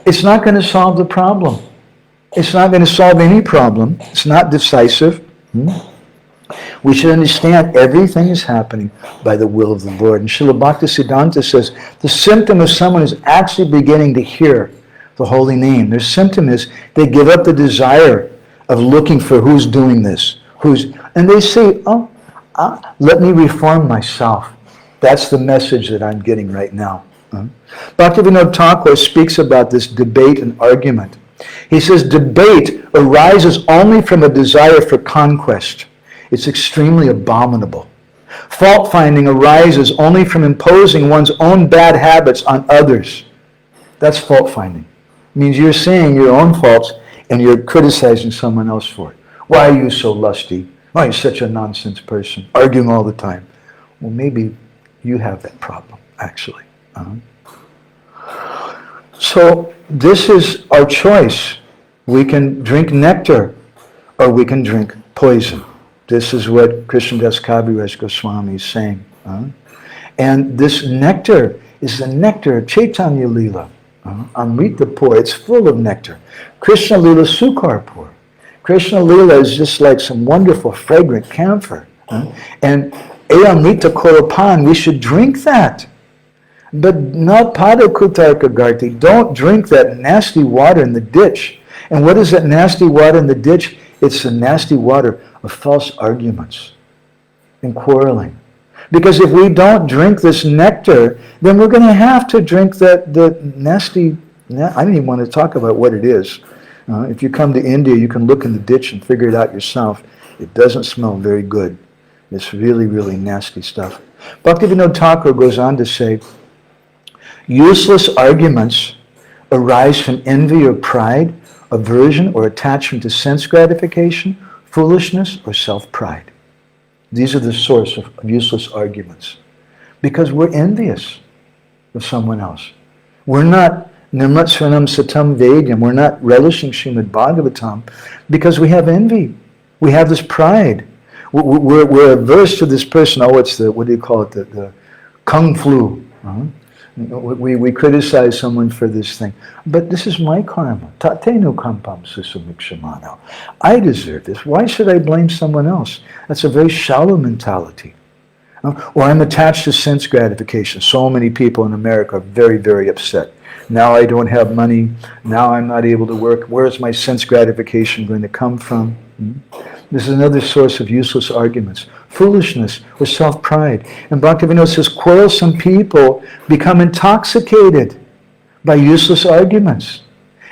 it's not going to solve the problem. It's not going to solve any problem. It's not decisive. We should understand everything is happening by the will of the Lord. And Srila Bhaktisiddhanta says the symptom of someone is actually beginning to hear the holy name. Their symptom is they give up the desire of looking for who's doing this. And they say, let me reform myself. That's the message that I'm getting right now. Bhaktivinoda Thakur speaks about this debate and argument. He says debate arises only from a desire for conquest. It's extremely abominable. Fault-finding arises only from imposing one's own bad habits on others. That's fault-finding. It means you're seeing your own faults and you're criticizing someone else for it. Why are you so lusty? Why are you such a nonsense person? Arguing all the time. Well, maybe you have that problem, actually. So this is our choice. We can drink nectar or we can drink poison. This is what Krishnadas Kaviraj Goswami is saying. And this nectar is the nectar of Caitanya-caritāṁṛta. Amrita-pur, it's full of nectar. Krishna-līlā Sukar-pur. Krishna-līlā is just like some wonderful fragrant camphor. And Amrita Koropan, we should drink that. But not Padakutarka Garti. Don't drink that nasty water in the ditch. And what is that nasty water in the ditch? It's the nasty water of false arguments and quarreling. Because if we don't drink this nectar, then we're going to have to drink the nasty, I don't even want to talk about what it is. If you come to India, you can look in the ditch and figure it out yourself. It doesn't smell very good. It's really, really nasty stuff. Bhaktivinoda Thakur goes on to say, useless arguments arise from envy or pride, aversion or attachment to sense gratification, foolishness or self-pride. These are the source of useless arguments. Because we're envious of someone else. We're not nirmatsvanam satam vedyam. We're not relishing Srimad Bhagavatam because we have envy. We have this pride. We're averse to this person. Oh, it's the, what do you call it? The kung flu. We criticize someone for this thing. But this is my karma. Tatenu kampam susamikshamano. I deserve this. Why should I blame someone else? That's a very shallow mentality. Or I'm attached to sense gratification. So many people in America are very, very upset. Now I don't have money. Now I'm not able to work. Where is my sense gratification going to come from? This is another source of useless arguments. Foolishness or self-pride. And Bhaktivinoda says, quarrelsome people become intoxicated by useless arguments.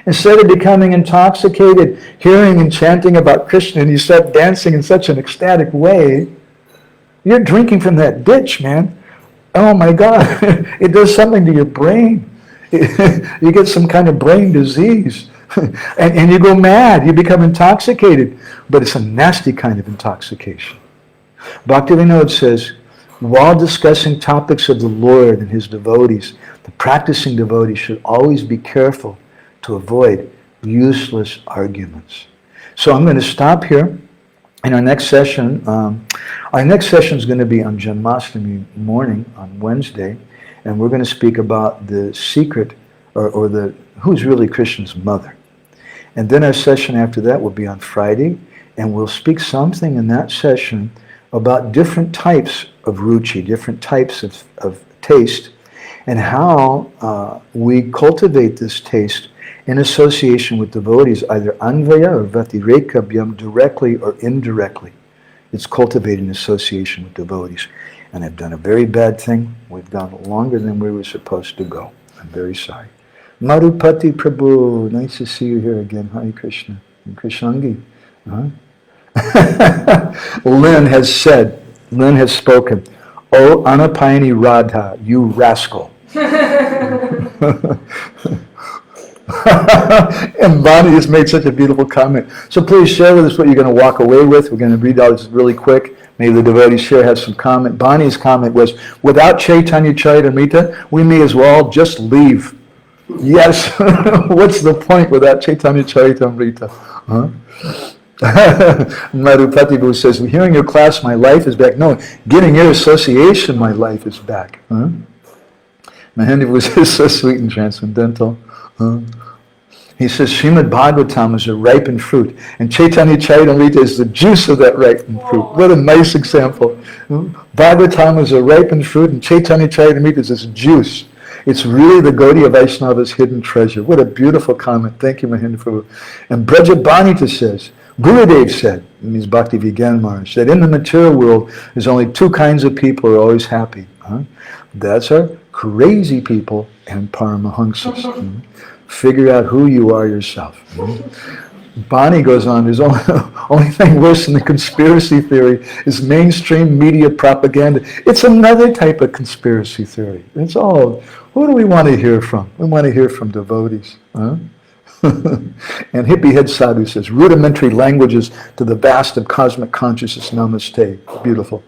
Instead of becoming intoxicated, hearing and chanting about Krishna, and you start dancing in such an ecstatic way, you're drinking from that ditch, man. oh my God, it does something to your brain. You get some kind of brain disease. And you go mad, you become intoxicated. But it's a nasty kind of intoxication. Bhaktivinoda says, while discussing topics of the Lord and his devotees, the practicing devotee should always be careful to avoid useless arguments. So I'm going to stop here. In our next session is going to be on Janmashtami morning, on Wednesday, and we're going to speak about the secret, or who's really Krishna's mother. And then our session after that will be on Friday, and we'll speak something in that session about different types of ruchi, different types of taste, and how we cultivate this taste in association with devotees, either anvaya or vatirekabhyam, directly or indirectly. It's cultivated in association with devotees. And I've done a very bad thing. We've gone longer than we were supposed to go. I'm very sorry. Marupati Prabhu, nice to see you here again. Hare Krishna. Krishnangi. Lynn has spoken, "Oh, Anapayani Radha, you rascal." And Bonnie has made such a beautiful comment. So please share with us what you're going to walk away with. We're going to read all this really quick. Maybe the devotees share has some comment. Bonnie's comment was, without Caitanya-caritāṁṛta, we may as well just leave. Yes. What's the point without Caitanya-caritāṁṛta? Madhupati says, hearing your class, my life is back. No, getting your association, my life is back. Mahendra says, so sweet and transcendental. He says, Srimad Bhagavatam is a ripened fruit, and Caitanya-caritāṁṛta is the juice of that ripened fruit. What a nice example. Bhagavatam is a ripened fruit, and Caitanya-caritāṁṛta is this juice. It's really the Gaudiya Vaishnava's hidden treasure. What a beautiful comment. Thank you, Mahendra Prabhu. And Brajabanita says, Gurudev said, it means Bhakti Vigyan Maharaj, that in the material world, there's only two kinds of people who are always happy. That's our crazy people and Paramahamsas. Figure out who you are yourself. Bonnie goes on, there's only thing worse than the conspiracy theory is mainstream media propaganda. It's another type of conspiracy theory. It's all, who do we want to hear from? We want to hear from devotees. And Hippie Head Sadhu says, rudimentary languages to the vast of cosmic consciousness, namaste. Beautiful.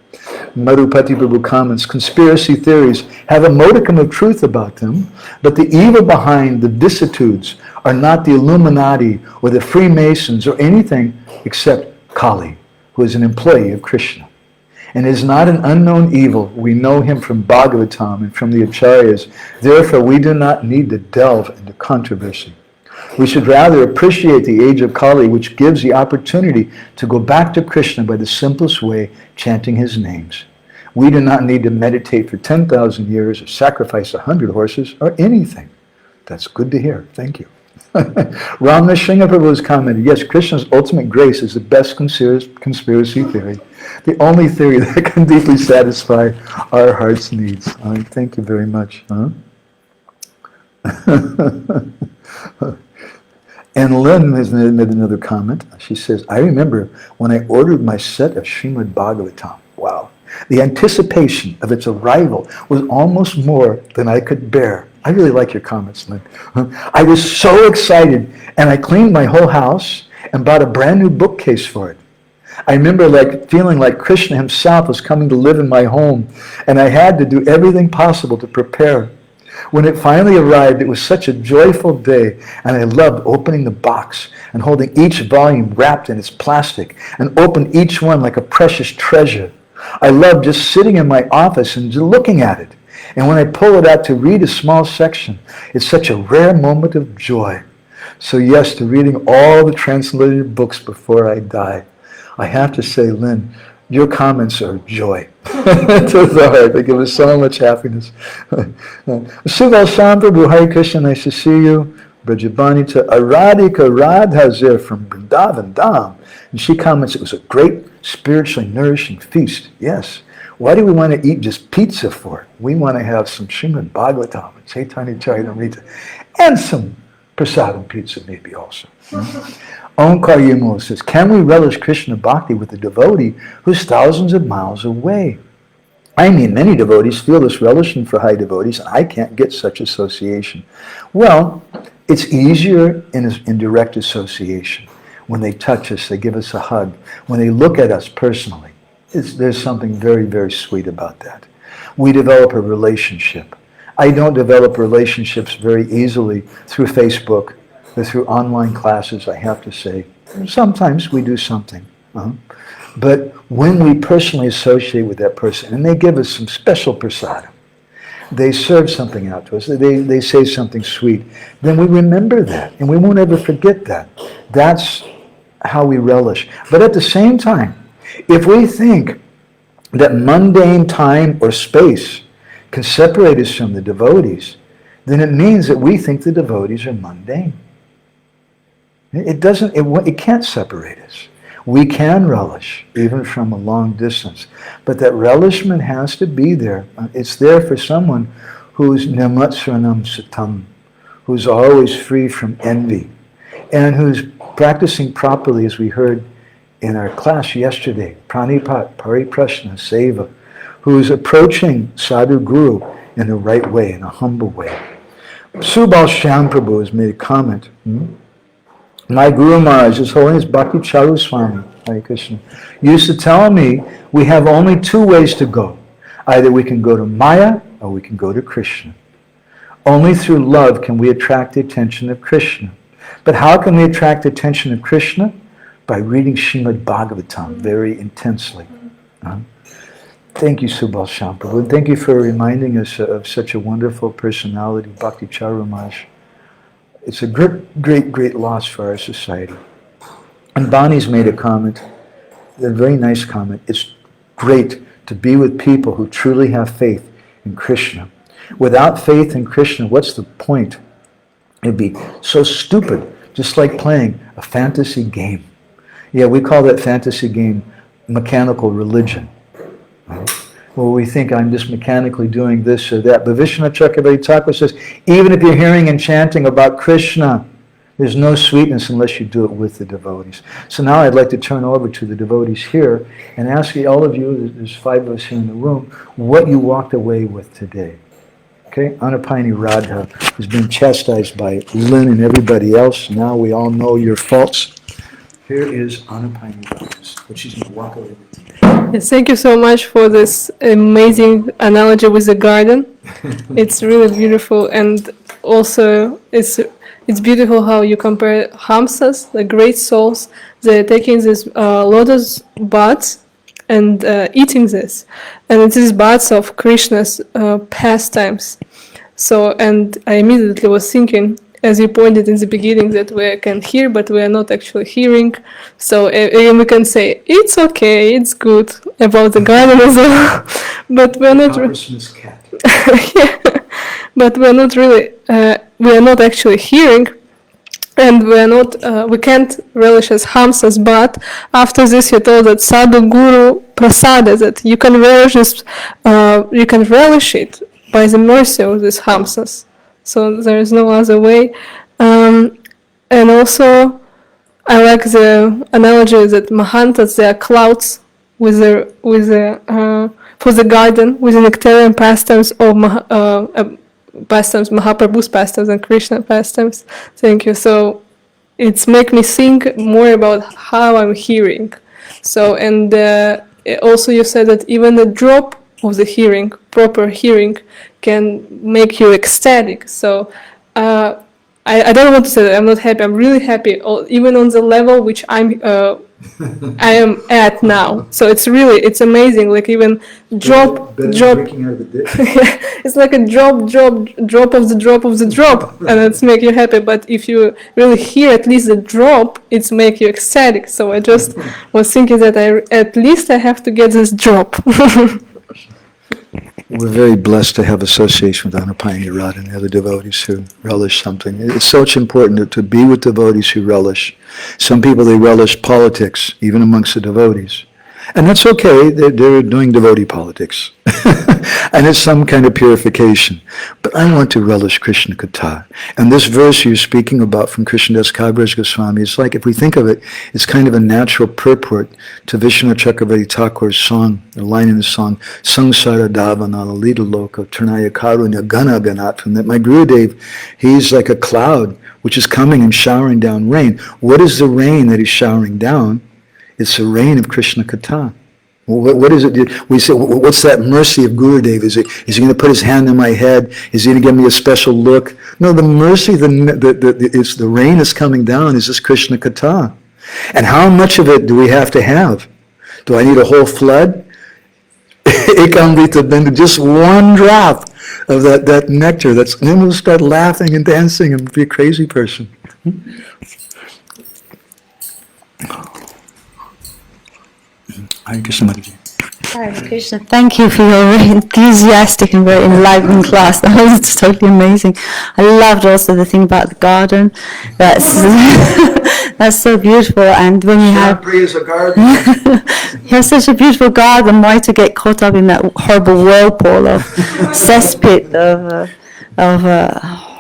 Madhupati Prabhu comments, conspiracy theories have a modicum of truth about them, but the evil behind the vicissitudes are not the Illuminati or the Freemasons or anything except Kali, who is an employee of Krishna. And is not an unknown evil. We know him from Bhagavatam and from the Acharyas. Therefore, we do not need to delve into controversy. We should rather appreciate the age of Kali, which gives the opportunity to go back to Krishna by the simplest way, chanting his names. We do not need to meditate for 10,000 years or sacrifice 100 horses or anything. That's good to hear. Thank you. Ramana Singha Prabhu has commented, yes, Krishna's ultimate grace is the best conspiracy theory, the only theory that can deeply satisfy our heart's needs. Thank you very much. And Lynn has made another comment. She says, I remember when I ordered my set of Srimad Bhagavatam. Wow. The anticipation of its arrival was almost more than I could bear. I really like your comments, Lynn. I was so excited, and I cleaned my whole house and bought a brand new bookcase for it. I remember feeling like Krishna himself was coming to live in my home, and I had to do everything possible to prepare. When it finally arrived, it was such a joyful day, and I loved opening the box and holding each volume wrapped in its plastic and open each one like a precious treasure. I loved just sitting in my office and just looking at it. And when I pull it out to read a small section, it's such a rare moment of joy. So yes, to reading all the translated books before I die. I have to say, Lynn, your comments are joy to the heart. They give us so much happiness. Suval Prabhu, Hare Krishna, nice to see you. Brajabanita Aradhika Radhazir from Vrindavan Dham. And she comments, it was a great spiritually nourishing feast. Yes. Why do we want to eat just pizza for? We want to have some Srimad Bhagavatam, Caitanya-caritāṁṛta, and some prasadam pizza maybe also. Omkar Yamul says, can we relish Krishna Bhakti with a devotee who's thousands of miles away? I mean, many devotees feel this relishing for high devotees, and I can't get such association. Well, it's easier in direct association. When they touch us, they give us a hug. When they look at us personally, there's something very, very sweet about that. We develop a relationship. I don't develop relationships very easily through Facebook or through online classes, I have to say. Sometimes we do something. But when we personally associate with that person, and they give us some special prasadam, they serve something out to us, they say something sweet, then we remember that, and we won't ever forget that. That's how we relish. But at the same time, if we think that mundane time or space can separate us from the devotees, then it means that we think the devotees are mundane. It can't separate us. We can relish, even from a long distance. But that relishment has to be there. It's there for someone who's namatsranam satam, who's always free from envy, and who's practicing properly, as we heard in our class yesterday, pranipat, pariprashna, seva, who's approaching sadhu guru in the right way, in a humble way. Subal Shyam Prabhu has made a comment. My Guru Maharaj, His Holiness Bhakti Charu Swami, Hare Krishna, used to tell me we have only two ways to go. Either we can go to Maya or we can go to Krishna. Only through love can we attract the attention of Krishna. But how can we attract the attention of Krishna? By reading Srimad Bhagavatam very intensely. Thank you, Subal Shyam Prabhu, and thank you for reminding us of such a wonderful personality, Bhakti Charu Maharaj. It's a great, great, great loss for our society. And Bonnie's made a comment, a very nice comment. It's great to be with people who truly have faith in Krishna. Without faith in Krishna, what's the point? It'd be so stupid, just like playing a fantasy game. Yeah, we call that fantasy game mechanical religion. Well, we think I'm just mechanically doing this or that. But Vishwanath Chakravarti Thakur says, even if you're hearing and chanting about Krishna, there's no sweetness unless you do it with the devotees. So now I'd like to turn over to the devotees here and ask all of you, there's 5 of us here in the room, what you walked away with today. Okay, Anapayani Radha has been chastised by Lynn and everybody else. Now we all know your faults. Here is Anapayani Radha, what she's going to walk away with today. Yes, thank you so much for this amazing analogy with the garden. It's really beautiful, and also it's beautiful how you compare hamsas, the great souls. They're taking these lotus buds and eating this, and it is buds of Krishna's pastimes. So, and I immediately was thinking, as you pointed in the beginning, that we can hear, but we are not actually hearing. So we can say, it's okay, it's good, about the garden as well. But we're not yeah. But we're not really, we are not actually hearing, and we are not, we can't relish as hamsas. But after this, you told that sadhu guru prasada, that you can relish this, you can relish it by the mercy of these hamsas. So there is no other way. And also, I like the analogy that Mahantas, they are clouds with the for the garden, with the nectarian pastimes of pastimes, Mahaprabhu's pastimes and Krishna pastimes. Thank you. So it's make me think more about how I'm hearing. So, and also you said that even the drop of the hearing, proper hearing, can make you ecstatic. So I don't want to say that I'm not happy. I'm really happy, even on the level which I am at now. So it's amazing. Like even drop. It's like a drop of the drop, and it's make you happy. But if you really hear at least the drop, it's make you ecstatic. So I just was thinking that at least I have to get this drop. We're very blessed to have association with Anapayani Radha and the other devotees who relish something. It's such important to be with devotees who relish. Some people, they relish politics, even amongst the devotees. And that's okay, they're doing devotee politics. and it's some kind of purification. But I want to relish Krishna Katha. And this verse you're speaking about from Krishnadas Kaviraj Goswami, it's like, if we think of it, it's kind of a natural purport to Vishnu Chakravarti Thakur's song, the line in the song, Sangsara Davanala Lita Loka Trinaya Karunya Gana Ganatvam, that my Gurudev, he's like a cloud which is coming and showering down rain. What is the rain that he's showering down? It's the rain of Krishna Katha. What is it? We say, what's that mercy of Gurudev? Is he going to put his hand on my head? Is he going to give me a special look? No, the mercy, it's the rain that's coming down is this Krishna Katha. And how much of it do we have to have? Do I need a whole flood? Just one drop of that nectar. Then we'll start laughing and dancing and be a crazy person. Hare Krishna Mataji. Hare Krishna, thank you for your very enthusiastic and very enlightening class. That was totally amazing. I loved also the thing about the garden. That's so beautiful. And when you have is a garden. you have such a beautiful garden, why to get caught up in that horrible whirlpool of cesspit of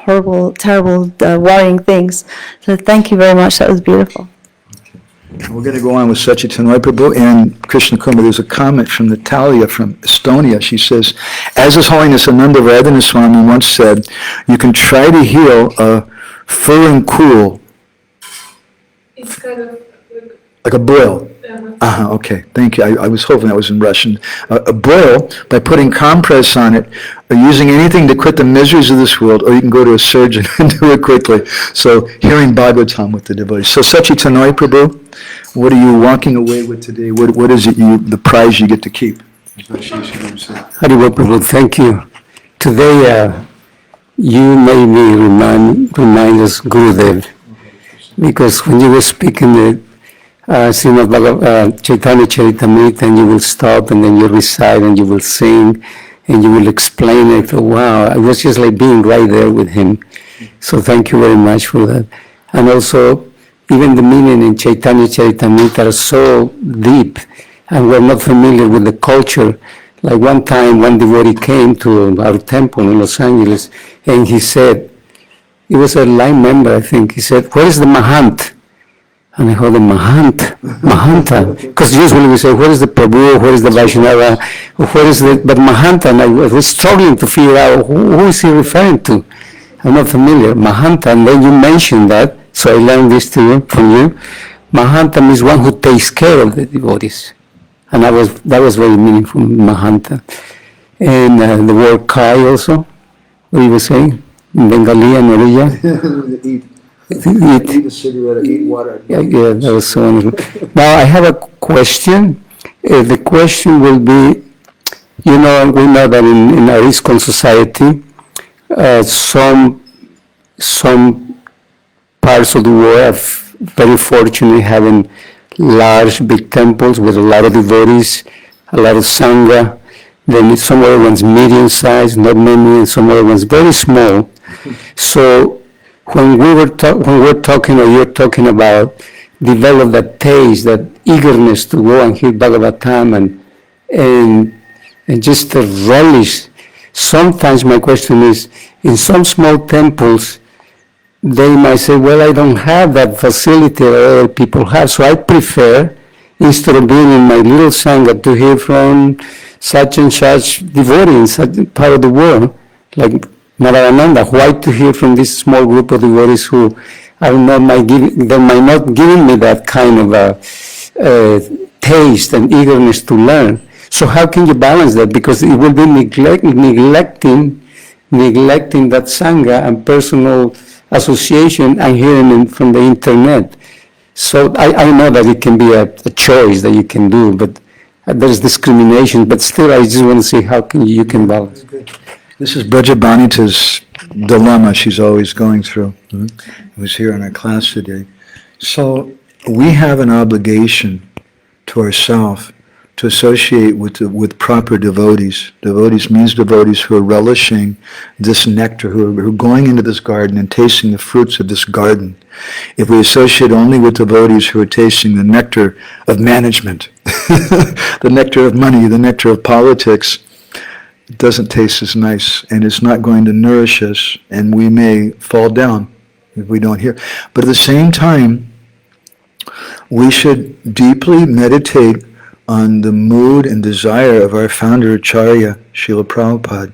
horrible, terrible, worrying things? So thank you very much. That was beautiful. We're going to go on with Chaitanya Prabhu and Krishna Kumar. There's a comment from Natalia from Estonia. She says, as His Holiness Ananda Radhana Swami once said, you can try to heal a furring cool. It's kind of like a boil. Okay, thank you. I was hoping that was in Russian. A boil by putting compress on it, or using anything to quit the miseries of this world, or you can go to a surgeon and do it quickly. So, hearing Bhagavatam with the devotees. So, Chaitanya Prabhu, what are you walking away with today? What is it the prize you get to keep? Haribo Prabhu, thank you. Today, you made me remind us Gurudev, because when you were speaking the Caitanya-caritāṁṛta, and you will stop and then you recite and you will sing and you will explain it. Wow, I was just like being right there with him. So thank you very much for that. And also, even the meaning in Caitanya-caritāṁṛta are so deep, and we're not familiar with the culture. Like one time, one devotee came to our temple in Los Angeles, and he said, he was a line member, I think, he said, where is the Mahant? And I heard the Mahanta, because usually we say, where is the Prabhu, where is the Vaishnava, where is the, but Mahanta, and I was struggling to figure out who is he referring to. I'm not familiar. Mahanta, and then you mentioned that, so I learned this from you. Mahanta means one who takes care of the devotees. And that was very meaningful, Mahanta. And the word Kai also, what you were saying, in Bengali and Oriya. Eat a cigarette, eat water. Yeah, that was so wonderful. Now I have a question. The question will be, we know that in our ISKCON society, some parts of the world are very fortunate having large, big temples with a lot of devotees, a lot of sangha. Then some other ones medium size, not many, and some other ones very small. So when we're talking, or you're talking about develop that taste, that eagerness to go and hear Bhagavatam and just the relish. Sometimes my question is, in some small temples, they might say, well, I don't have that facility that other people have, so I prefer, instead of being in my little sangha, to hear from such and such devotee in such part of the world, like Narayananda. Why to hear from this small group of devotees who are they might not giving me that kind of taste and eagerness to learn. So how can you balance that? Because it will be neglecting that sangha and personal association and hearing from the internet. So I know that it can be a choice that you can do, but there's discrimination. But still, I just want to see how you can balance. This is Brajabanita's dilemma she's always going through. It was here in our class today. So we have an obligation to ourselves to associate with proper devotees. Devotees means devotees who are relishing this nectar, who are going into this garden and tasting the fruits of this garden. If we associate only with devotees who are tasting the nectar of management, the nectar of money, the nectar of politics, it doesn't taste as nice, and it's not going to nourish us, and we may fall down if we don't hear. But at the same time, we should deeply meditate on the mood and desire of our founder Acharya, Srila Prabhupada.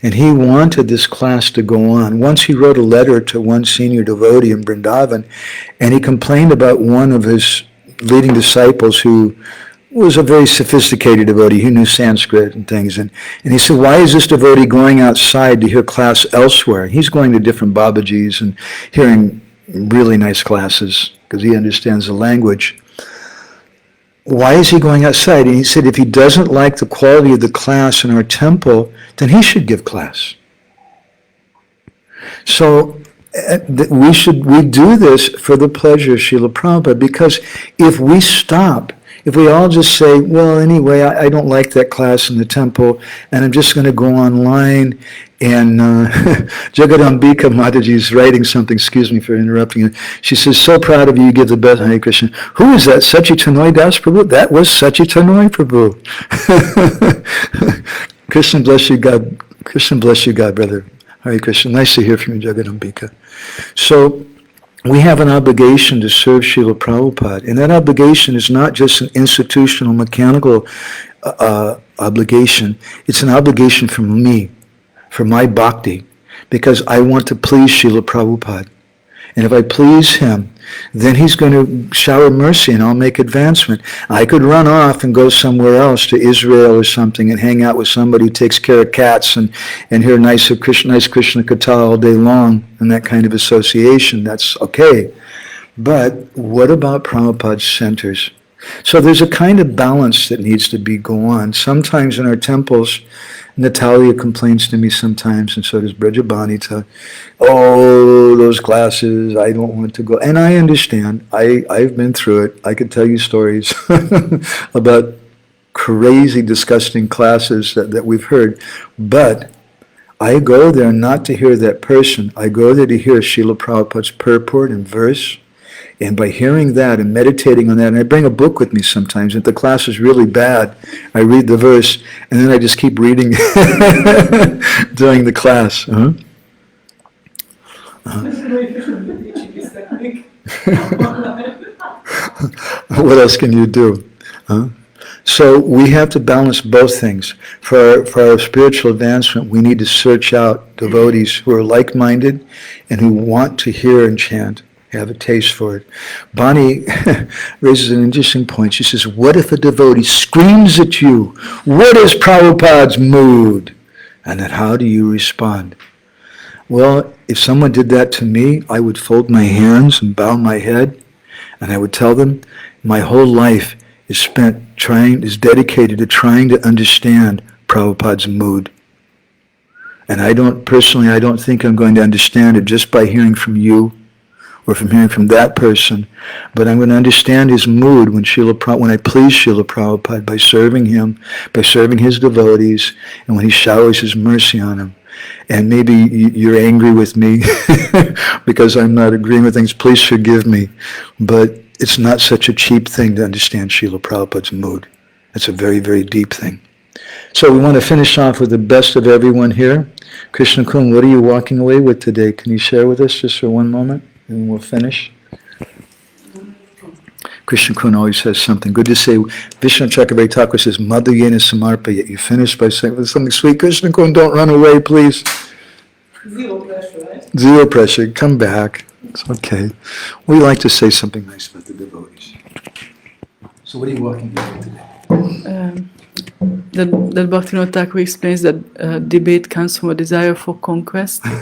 And he wanted this class to go on. Once he wrote a letter to one senior devotee in Vrindavan, and he complained about one of his leading disciples who was a very sophisticated devotee, who knew Sanskrit and things. And he said, why is this devotee going outside to hear class elsewhere? He's going to different Babajis and hearing really nice classes because he understands the language. Why is he going outside? And he said, if he doesn't like the quality of the class in our temple, then he should give class. So we do this for the pleasure of Srila Prabhupada, because if we stop, if we all just say, well, anyway, I don't like that class in the temple, and I'm just going to go online, and Jagadambika Mataji is writing something, excuse me for interrupting you. She says, so proud of you, you give the best, Hare Krishna. Who is that? Sachitanoi Das Prabhu? That was Sachitanoi Prabhu. Krishna bless you, God. Krishna bless you, God, brother. Hare Krishna. Nice to hear from you, Jagadambika. So, we have an obligation to serve Srila Prabhupada, and that obligation is not just an institutional, mechanical obligation. It's an obligation from me, for my bhakti, because I want to please Srila Prabhupada. And if I please him, then he's going to shower mercy and I'll make advancement. I could run off and go somewhere else, to Israel or something, and hang out with somebody who takes care of cats and hear nice Krishna Katha all day long, and that kind of association. That's okay. But what about Prabhupada's centers? So there's a kind of balance that needs to be go on. Sometimes in our temples, Natalia complains to me sometimes, and so does Brajabani, oh, those classes, I don't want to go. And I understand. I've been through it. I could tell you stories about crazy, disgusting classes that we've heard. But I go there not to hear that person. I go there to hear Srila Prabhupada's purport and verse. And by hearing that and meditating on that, and I bring a book with me sometimes, if the class is really bad, I read the verse, and then I just keep reading during the class. What else can you do? So we have to balance both things. For our spiritual advancement, we need to search out devotees who are like-minded and who want to hear and chant, have a taste for it. Bonnie raises an interesting point. She says, what if a devotee screams at you, what is Prabhupada's mood? And then how do you respond? Well, if someone did that to me, I would fold my hands and bow my head, and I would tell them, my whole life is dedicated to trying to understand Prabhupada's mood. And I don't think I'm going to understand it just by hearing from you, or from hearing from that person, but I'm going to understand his mood when I please Srila Prabhupada by serving him, by serving his devotees, and when he showers his mercy on him. And maybe you're angry with me because I'm not agreeing with things. Please forgive me. But it's not such a cheap thing to understand Srila Prabhupada's mood. It's a very, very deep thing. So we want to finish off with the best of everyone here. Krishna Kun, what are you walking away with today? Can you share with us just for one moment? And we'll finish. Krishna Kun always has something good to say. Vishnu Chakravarti Thakur says, madhya-līlā samarpaya. You finish by saying something sweet. Krishna Kun, don't run away, please. Zero pressure, right? Zero pressure. Come back. It's okay. We like to say something nice about the devotees. So what are you walking away today? That Bhaktivinoda Thakur explains that debate comes from a desire for conquest. It's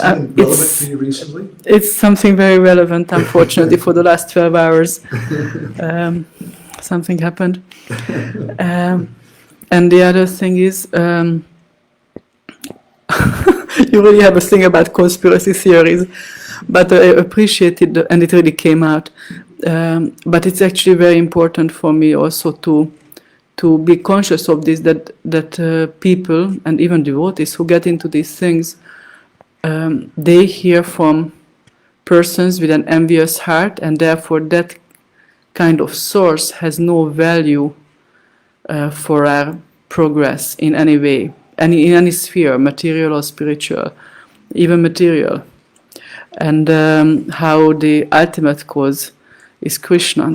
relevant for you recently? It's something very relevant, unfortunately, for the last 12 hours. Something happened. And the other thing is, you really have a thing about conspiracy theories, but I appreciated, and it really came out. But it's actually very important for me also to be conscious of this, that people and even devotees who get into these things, they hear from persons with an envious heart, and therefore that kind of source has no value for our progress in any way, in any sphere, material or spiritual, even material. And how the ultimate cause is Krishna.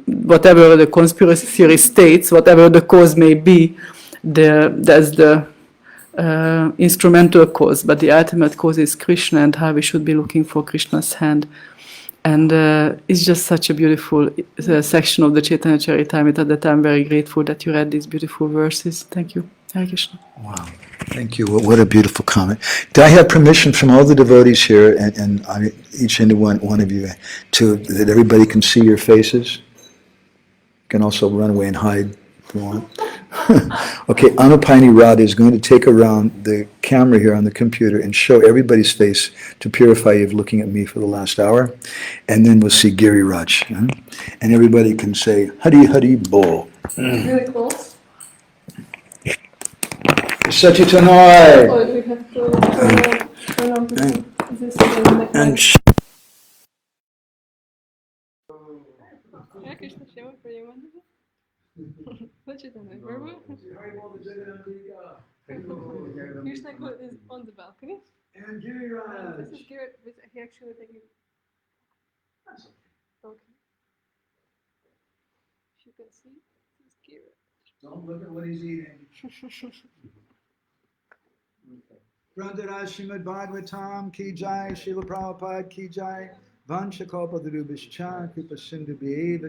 Whatever the conspiracy theory states, whatever the cause may be, that's the instrumental cause, but the ultimate cause is Krishna, and how we should be looking for Krishna's hand. And it's just such a beautiful section of the Caitanya-caritāṁṛta that I'm very grateful that you read these beautiful verses. Thank you. Hare Krishna. Wow. Thank you. What a beautiful comment. Do I have permission from all the devotees here and each and one of you that everybody can see your faces? You can also run away and hide if you want. Okay, Anupani Radha is going to take around the camera here on the computer and show everybody's face to purify you of looking at me for the last hour. And then we'll see Giri Raj. And everybody can say, Hari Hari Bol. Really close. Sachitanoi! Oh, we have to turn on this And Hare Krishna, Shema Prayamanda. Sachitanoi, Prabhu. Krishna is on the balcony. And Giri Raj. This is Giri. He actually taking. Okay. You can see, this is Giri. Don't look at what he's eating. Grantaraj Srimad Bhagavatam ki jai, Srila Prabhupada ki jai, Vanchakalpa Drubhishcha Kripa Sindhu Bheva